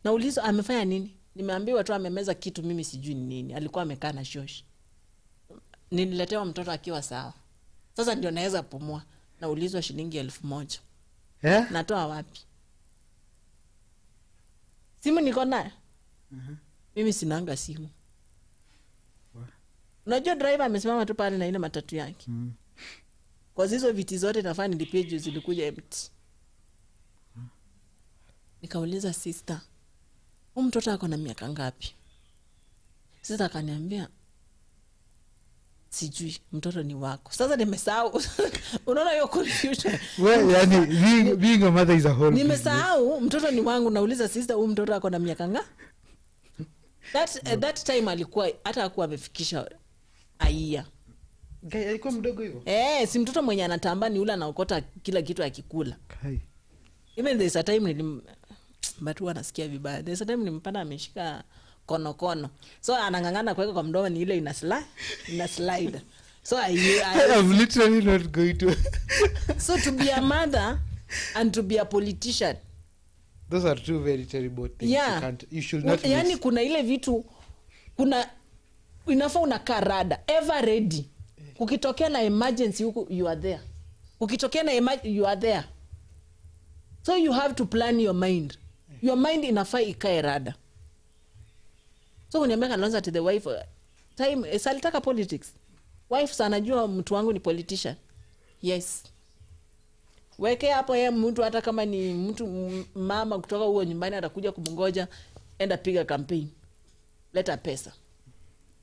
[SPEAKER 2] Na ulizo amefanya nini? Nimeambiwa tu amemeza kitu mimi sijui ni nini. Alikuwa amekaa na shosh. Nililetewa mtoto akiwa sawa. Sasa ndio naweza pumua. Na ulizwa shilingi 1,000.
[SPEAKER 3] Yeah?
[SPEAKER 2] Natoa wapi? Simu niko nayo. Mimi sinanga simu. Unajua driver amesimama tu pale na ile matatu yake. Kwa hizo viti zote nafanya nilipie juu zilikuja empty. Nikauliza sister, huyu mtoto ako na miaka ngapi? Sister akaniambia, sijui, mtoto ni wako. Sasa nimesahau. Unaona hiyo confusion.
[SPEAKER 3] Well, yani being a mother is a whole.
[SPEAKER 2] Nimesahau mtoto ni wangu, nauliza sister, huyu mtoto ako na miaka ngapi? That time alikuwa hata hakuwa amefikisha a year.
[SPEAKER 3] Alikuwa mdogo hivyo?
[SPEAKER 2] Si mtoto mwenye anatamba ni ule anaokota kila kitu akikula.
[SPEAKER 3] Okay.
[SPEAKER 2] Even there's a time but huwa nasikia vibaya. There's a time nilimpata ameshika kono. So anangangana kuweka kwa mdomo ni ile ina slide. So
[SPEAKER 3] I'm literally not going to.
[SPEAKER 2] So to be a mother and to be a politician,
[SPEAKER 3] those are two very terrible things.
[SPEAKER 2] Yeah.
[SPEAKER 3] You should not mix.
[SPEAKER 2] Yani kuna ile vitu inafaa unakaa rada, ever ready. Kukitokea na emergency huku you are there. Kukitokea na you are there. So you have to plan your mind. Your mind inafaa ikae rada. So uniambia Kalonzo to the wife time salitaka politics. Wife sana jua mtu wangu ni politician. Yes. Weke hapo yeye mtu hata kama ni mtu mama kutoka huo nyumbani atakuja kumungoja. enda piga campaign, leta pesa.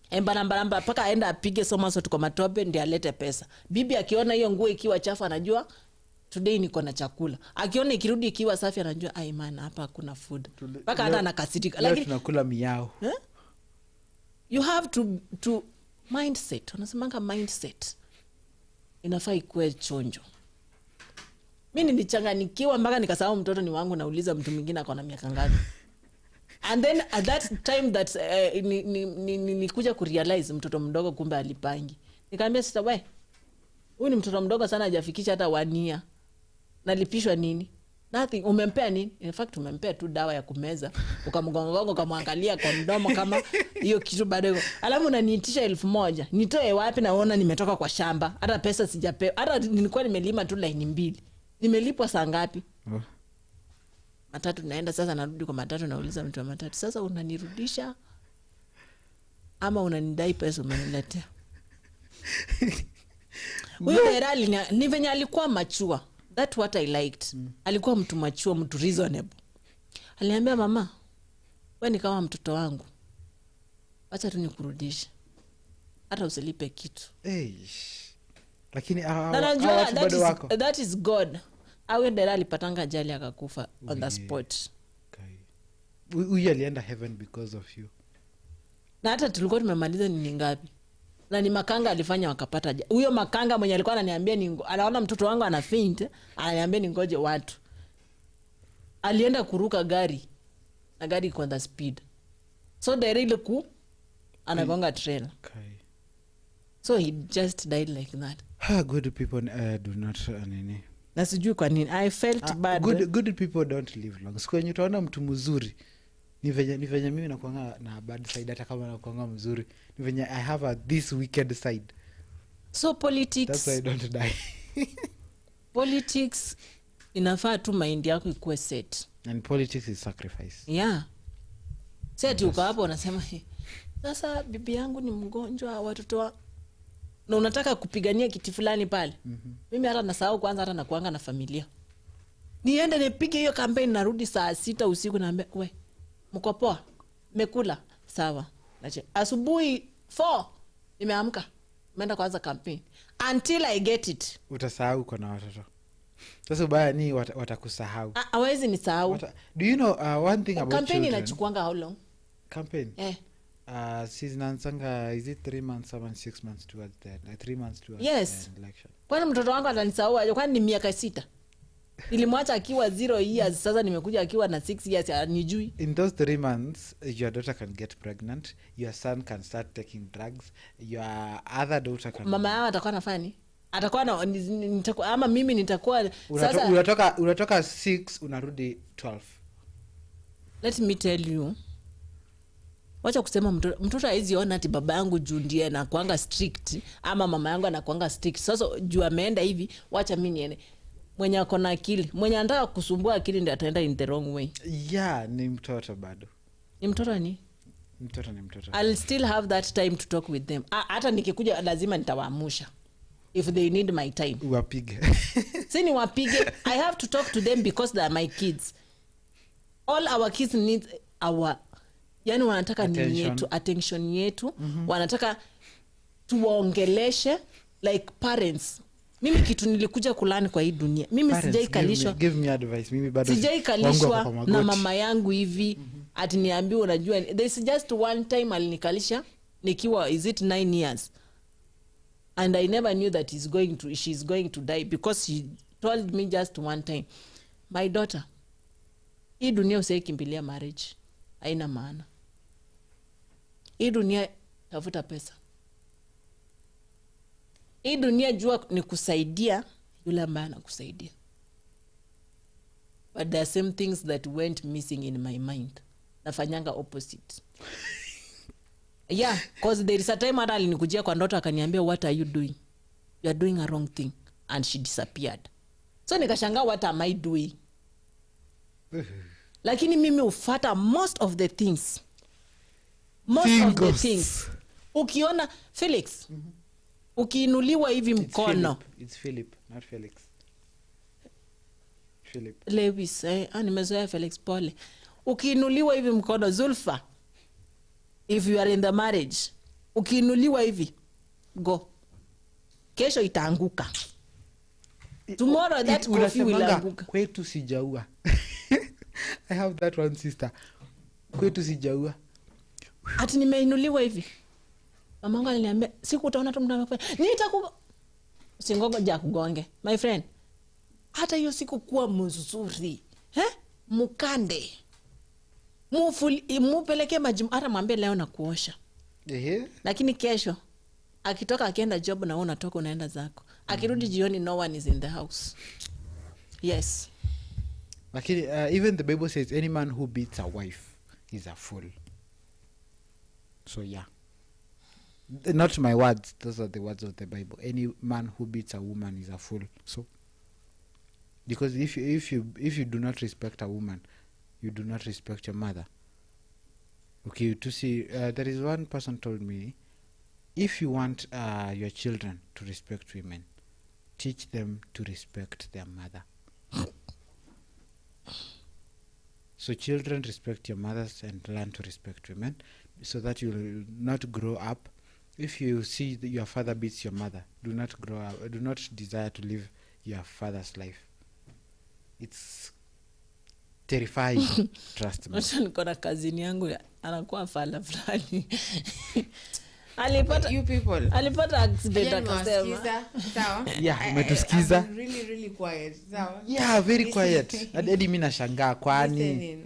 [SPEAKER 2] Embaramba paka aenda apige somersault kwa matope ndio alete pesa. Bibi akiona hiyo nguo ikiwa chafu anajua today niko na chakula. Akiona ikirudi ikiwa safi anajua ai man hapa hakuna food. Paka hata anakasitika.
[SPEAKER 3] Lakini tunakula miao.
[SPEAKER 2] You have to mindset. Unasemanga mindset. Inafaa ikuwe chonjo. Mimi nilichanganikiwa mpaka nikasahau mtoto ni wangu, nauliza mtu mwingine akona miaka ngapi. And then at that time that nikuja kurealize mtoto mdogo kumbe alipangi. Nikamwambia sister we, huyu ni mtoto mdogo sana hajafikisha hata 1 year. Nalipishwa nini? Nothing. Umempea nini? In fact umempea tu dawa ya kumeza. Ukamgongongo ukamwangalia kwa mdomo kama hiyo kitu bado. Alafu unaniitisha 1000. Nitoe wapi naona nimetoka kwa shamba. Hata pesa sijapewa. Hata nilikuwa nimelima tu line 2. Nimelipwa saa ngapi? Matatu naenda sasa, narudi kwa matatu, nauliza mtu wa matatu, sasa unanirudisha ama unanidai pesa umeniletea? Huyo derali ni venye alikuwa mature. That what I liked. Alikuwa mtu mature, mtu reasonable. Aliniambia mama, wewe ni kama mtoto wangu, acha tu nikurudishe hata usilipe kitu.
[SPEAKER 3] Lakini
[SPEAKER 2] that is God. Awe derali patanga ajali akakufa on the spot.
[SPEAKER 3] Huyu alienda heaven because of you.
[SPEAKER 2] Na hata tulikuwa tumemaliza ni ngapi? Na ni makanga alifanya wakapata. Huyo makanga mwenye alikuwa ananiambia anaona mtoto wangu ana faint, ananiambia ningoje watu. Alienda kuruka gari. Na gari kwa the speed. So derali anagonga trailer. So he just died like that.
[SPEAKER 3] Good people do not nini.
[SPEAKER 2] Na sijui kwa nini I felt bad.
[SPEAKER 3] Good people don't live long. Siku yenye utaona mtu mzuri ni venye mimi nakuanga na bad side, hata kama nakuanga mzuri ni venye I have this wicked side.
[SPEAKER 2] So politics,
[SPEAKER 3] that's why I don't die.
[SPEAKER 2] Politics inafaa tu mind yako ikuwe set.
[SPEAKER 3] And politics is sacrifice.
[SPEAKER 2] Yeah. Set uko hapo unasema sasa bibi yangu ni mgonjwa, watoto na unataka kupigania kiti fulani pale. Mimi hata nasahau kwanza hata nakuanga na familia. Niende nipige hiyo campaign, narudi saa 6 usiku naambia we mko poa? Mekula? Sawa. Asubuhi 4 nimeamka. Nimeenda kwanza campaign. Until I get it.
[SPEAKER 3] Utasahau uko na watoto. Sasa baya ni watakusahau.
[SPEAKER 2] Hawezi nisahau.
[SPEAKER 3] Do you know one thing about
[SPEAKER 2] campaign
[SPEAKER 3] children?
[SPEAKER 2] inachukuanga how long?
[SPEAKER 3] Campaign? Season is it 3 months or 6 months towards that? Like 3 months towards the election.
[SPEAKER 2] Kwani mtoto wangu atanisahau aje? Kwani ni miaka 6? Nilimwacha akiwa 0 years, sasa nimekuja akiwa na 6 years, anijui.
[SPEAKER 3] In those 3 months your daughter can get pregnant, your son can start taking drugs, your other daughter can...
[SPEAKER 2] Mama yao atakuwa anafanya nini? Atakuwa ama mimi nitakuwa
[SPEAKER 3] sasa unatoka 6 unarudi 12.
[SPEAKER 2] Let me tell you. Wacha kusema mtoto haizi ona ati baba yangu juu ndiye na kuanga strict ama mama yangu anakuanga strict. Sasa juu ameenda hivi, wacha mimi niende. Mwenye akona akili, mwenye anataka kusumbua akili ndiye ataenda in the wrong way.
[SPEAKER 3] Yeah, ni mtoto bado.
[SPEAKER 2] Ni mtoto ni?
[SPEAKER 3] Mtoto.
[SPEAKER 2] I'll still have that time to talk with them. Hata nikikuja lazima nitawaamusha. If they need my time.
[SPEAKER 3] Wapige.
[SPEAKER 2] Sini wapige. I have to talk to them because they are my kids. All our kids need our... Yani wanataka attention yetu. Wanataka tuwaongeleshe like parents. Mimi kitu nilikuja kulani kwa hii dunia. Mimi sijaikalishwa.
[SPEAKER 3] Give me advice. Mimi bado
[SPEAKER 2] sijaikalishwa na mama yangu hivi. Ati niambiwe unajua. There's just one time alinikalisha nikiwa is it 9 years. And I never knew that she's going to die because she told me just one time. My daughter, hii dunia usikimbilia marriage. Haina maana. Hii dunia tafuta pesa. Hii dunia jua ni kusaidia yule ambaye anakusaidia. But there are some things that went missing in my mind. Nafanyanga opposite. Yeah, because there is a time hata alinikujia kwa ndoto akaniambia what are you doing? You are doing a wrong thing. And she disappeared. So nikashangaa what am I doing? Lakini mimi ufuata most of the things. Of the things. Ukiona Felix. Ukiinuliwa hivi mkono.
[SPEAKER 3] It's Philip, not Felix. Philip.
[SPEAKER 2] Lewis, nimezoea Felix pole. ukiinuliwa hivi mkono Zulfa, if you are in the marriage, ukiinuliwa hivi go, kesho itaanguka. Tomorrow that coffee will anguka.
[SPEAKER 3] Kwetu sijaua. I have that one sister. Kwetu sijaua.
[SPEAKER 2] Ati nimeinuliwa hivi. Mamangu aliniambia siku utaona tu mtu amefanya. Nitakuwa singoja kugonge. My friend. Hata hiyo siku kuwa mzuri. Mukande. Mupeleke maji, hata mwambie leo na kuosha. Lakini kesho akitoka akienda job na wewe unatoka unaenda zako. Akirudi jioni no one is in the house. Yes.
[SPEAKER 3] Lakini even the Bible says any man who beats a wife is a fool. So yeah. Not my words, those are the words of the Bible. Any man who beats a woman is a fool. So because if you do not respect a woman, you do not respect your mother. Okay, to see there is one person told me, if you want your children to respect women, teach them to respect their mother. So children, respect your mothers and learn to respect women, so that you will not grow up. If you see that your father beats your mother, do not grow up, do not desire to live your father's life. It's terrifying. Trust me.
[SPEAKER 2] Niko na kazini yangu anakuwa fala fulani. Alipata accident akasema.
[SPEAKER 1] Sawa?
[SPEAKER 3] Yeah, umetusikiza.
[SPEAKER 1] Really quiet. Sawa?
[SPEAKER 3] Yeah, very quiet. Hadi mimi nashangaa kwani.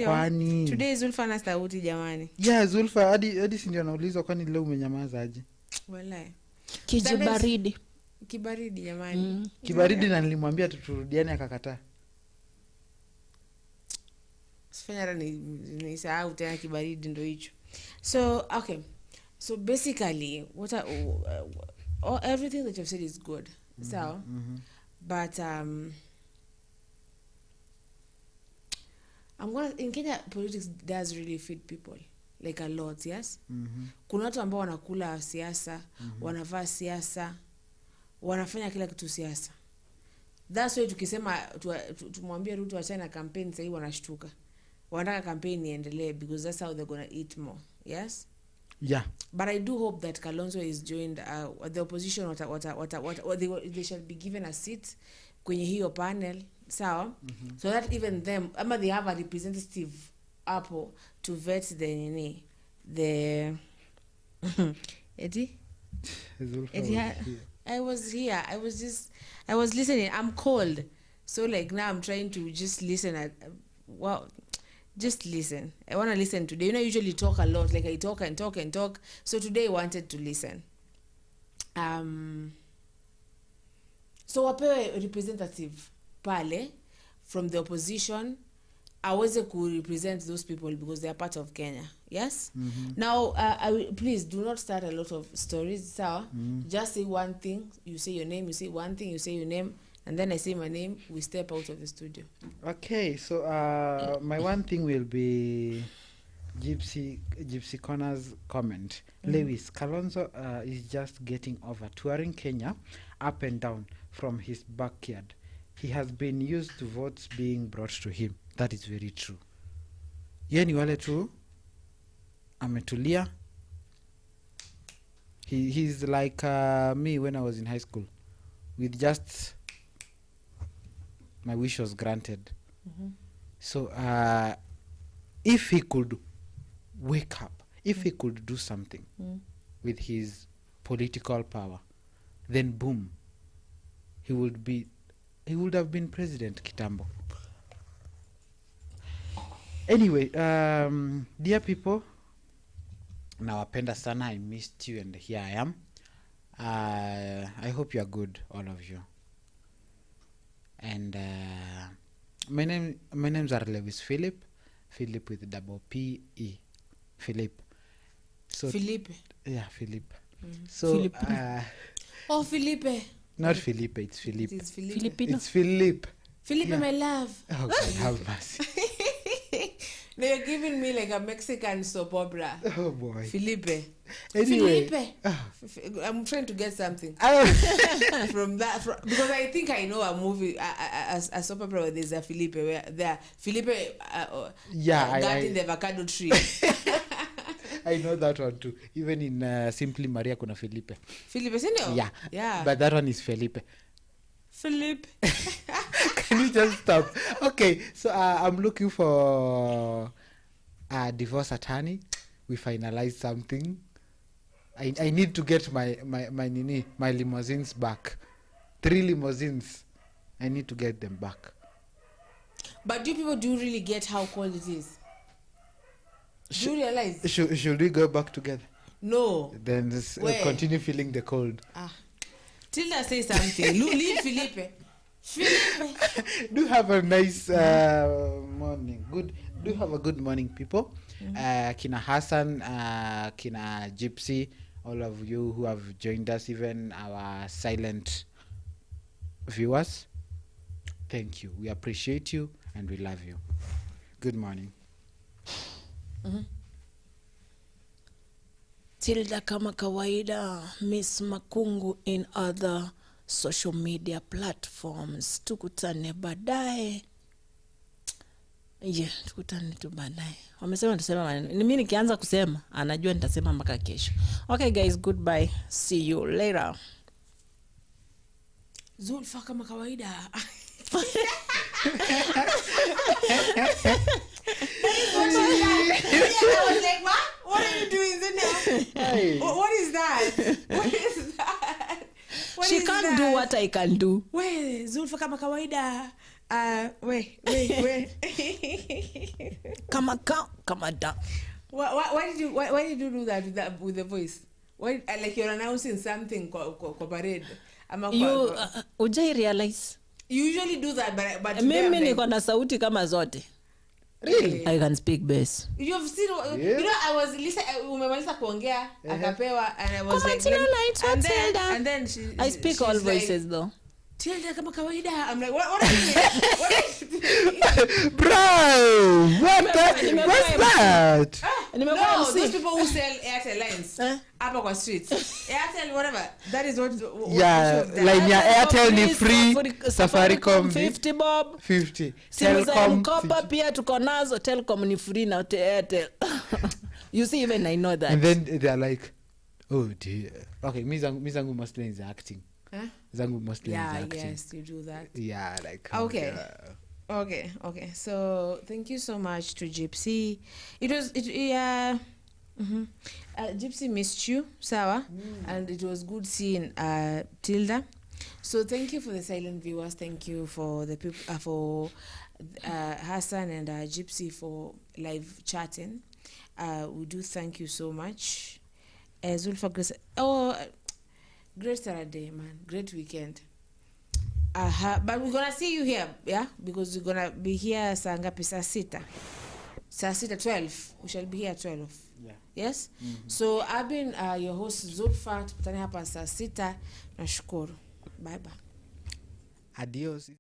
[SPEAKER 3] Kwani.
[SPEAKER 1] Today Zulfa na sauti jamani.
[SPEAKER 3] Yeah, Zulfa hadi si ndio naulizwa kwani leo umenyamaza aje?
[SPEAKER 1] Wallahi. Kibaridi jamani.
[SPEAKER 3] Kibaridi na nilimwambia turudiane akakataa.
[SPEAKER 1] Sifanya ni sahau tena kibaridi ndo hicho. So okay. So basically what everything that you've said is good. So but in Kenya, politics does really feed people like a lot, yes. Kuna watu ambao wanakula siasa, wanavaa siasa, wanafanya kila kitu siasa. That's why tukisema tumwambie Ruto achane na campaign sasa hivi wanashtuka. Wanataka campaign iendelee because that's how they're going to eat more. Yes?
[SPEAKER 3] Yeah.
[SPEAKER 1] But I do hope that Kalonzo is joined the opposition they shall be given a seat kwenye hiyo panel, sawa? So that even them they have a representative hapo to vet the Eddie? I was here. I was listening. I'm cold. So like now I'm trying to just listen just listen. I want to listen today. I usually talk a lot. Like I talk and talk and talk. So today I wanted to listen. So wapewe representative pale from the opposition aweze ku represent those people because they are part of Kenya. Yes? Now, please do not start a lot of stories. So just say one thing. You say your name. You say one thing. You say your name. And then I say my name, we step out of the studio. Okay, so my one thing will be Gypsy Connor's comment. Lewis, Kalonzo is just getting over touring Kenya up and down from his backyard. He has been used to votes being brought to him. That is very true. Ye ni wale tu ametulia. He's like me when I was in high school. With just my wish was granted. So if he could wake up, if he could do something with his political power, then boom, he would have been president kitambo. Anyway, dear people, nawapenda sana. I missed you and here I am. I hope you are good, all of you. And my names are Lewis Philip with double P-E, Philip. So Felipe.
[SPEAKER 3] Yeah, Philip. So
[SPEAKER 1] Felipe.
[SPEAKER 3] Not Felipe, it's Philip.
[SPEAKER 1] It's Felipe.
[SPEAKER 2] Filipino.
[SPEAKER 3] It's Philip.
[SPEAKER 1] Felipe,
[SPEAKER 3] Yeah.
[SPEAKER 1] my love.
[SPEAKER 3] Oh God, have mercy.
[SPEAKER 1] They're giving me like a Mexican soap opera.
[SPEAKER 3] Oh boy.
[SPEAKER 1] Felipe.
[SPEAKER 3] Anyway.
[SPEAKER 1] Felipe. I'm trying to get something from that because I think I know a movie, a soap opera where there's a Felipe where there Felipe guarding the avocado tree.
[SPEAKER 3] I know that one too. Even in Simply Maria kuna Felipe.
[SPEAKER 1] Felipe, senior?
[SPEAKER 3] Yeah. But that one is Felipe.
[SPEAKER 1] Felipe.
[SPEAKER 3] Can you just stop? Okay, so I'm looking for a divorce attorney. We finalized something. I need to get my limousines back. 3 limousines. I need to get them back.
[SPEAKER 1] But do people really get how cold it is? Do you realize?
[SPEAKER 3] Should we go back together?
[SPEAKER 1] No.
[SPEAKER 3] Then continue feeling the cold.
[SPEAKER 1] Tilda say something. Leave Felipe.
[SPEAKER 3] Do have a nice morning. Do have a good morning, people. Kina Hassan, Kina Gypsy, all of you who have joined us, even our silent viewers. Thank you. We appreciate you and we love you. Good morning.
[SPEAKER 2] Tilda kama kawaida, Miss Makungu in other social media platforms. Tukutane baadaye. Tukutane tu baadaye. Wamesema nitasema, mimi nikianza kusema anajua nitasema mpaka kesho. Okay guys, goodbye. See you later.
[SPEAKER 1] Zulfa kama kawaida. I was like, what are you doing now?
[SPEAKER 3] Hey.
[SPEAKER 1] What is that? What is that?
[SPEAKER 2] She can't do what I can do.
[SPEAKER 1] Wait, Zulfa kama kawaida. Wait.
[SPEAKER 2] Kama da.
[SPEAKER 1] Why did you do that with the voice? Why, like you're announcing something kwa parade?
[SPEAKER 2] You ujai realize?
[SPEAKER 1] You usually do that, but
[SPEAKER 2] mimi niko na sauti kama zote.
[SPEAKER 1] Really?
[SPEAKER 2] I can speak bass.
[SPEAKER 1] You've seen,
[SPEAKER 3] Yeah.
[SPEAKER 1] you know, I was listening, umemaliza kuongea, akapewa, and I was
[SPEAKER 2] Come
[SPEAKER 1] like,
[SPEAKER 2] on, Tilda,
[SPEAKER 1] and then
[SPEAKER 2] I speak all voices
[SPEAKER 1] like,
[SPEAKER 2] though.
[SPEAKER 1] Tilda kama kawaida. I'm like, what are you doing? What are you doing?
[SPEAKER 3] Bro, what's that?
[SPEAKER 1] No, those people who sell Airtel lines hapa kwa street. Airtel, whatever. That is what.
[SPEAKER 3] Line ya Airtel ni free. Safaricom
[SPEAKER 2] 50 bob.
[SPEAKER 3] 50.
[SPEAKER 2] Simu za mkopa pia tuko nazo. Telcom ni free na Airtel. You see, even I know that.
[SPEAKER 3] And then they're like, oh dear. Okay, Mizangu mostly is acting.
[SPEAKER 1] Huh?
[SPEAKER 3] Zangu mostly is acting.
[SPEAKER 1] Yes, you do that.
[SPEAKER 3] Yeah, like.
[SPEAKER 1] Okay. Okay. So thank you so much to Gypsy. Gypsy missed you, Sawa, and it was good seeing Tilda. So thank you for the silent viewers. Thank you for the people for Hassan and Gypsy for live chatting. We do thank you so much. Zulfa, great Saturday, man. Great weekend. But we're gonna see you here, yeah, because we're gonna be here saa ngapi? Saa sita 12. We shall be here at 12.
[SPEAKER 3] Yeah.
[SPEAKER 1] Yes. So I've been your host Zulfa. Tupatane hapa saa sita. Nashukuru. Bye bye.
[SPEAKER 3] Adios.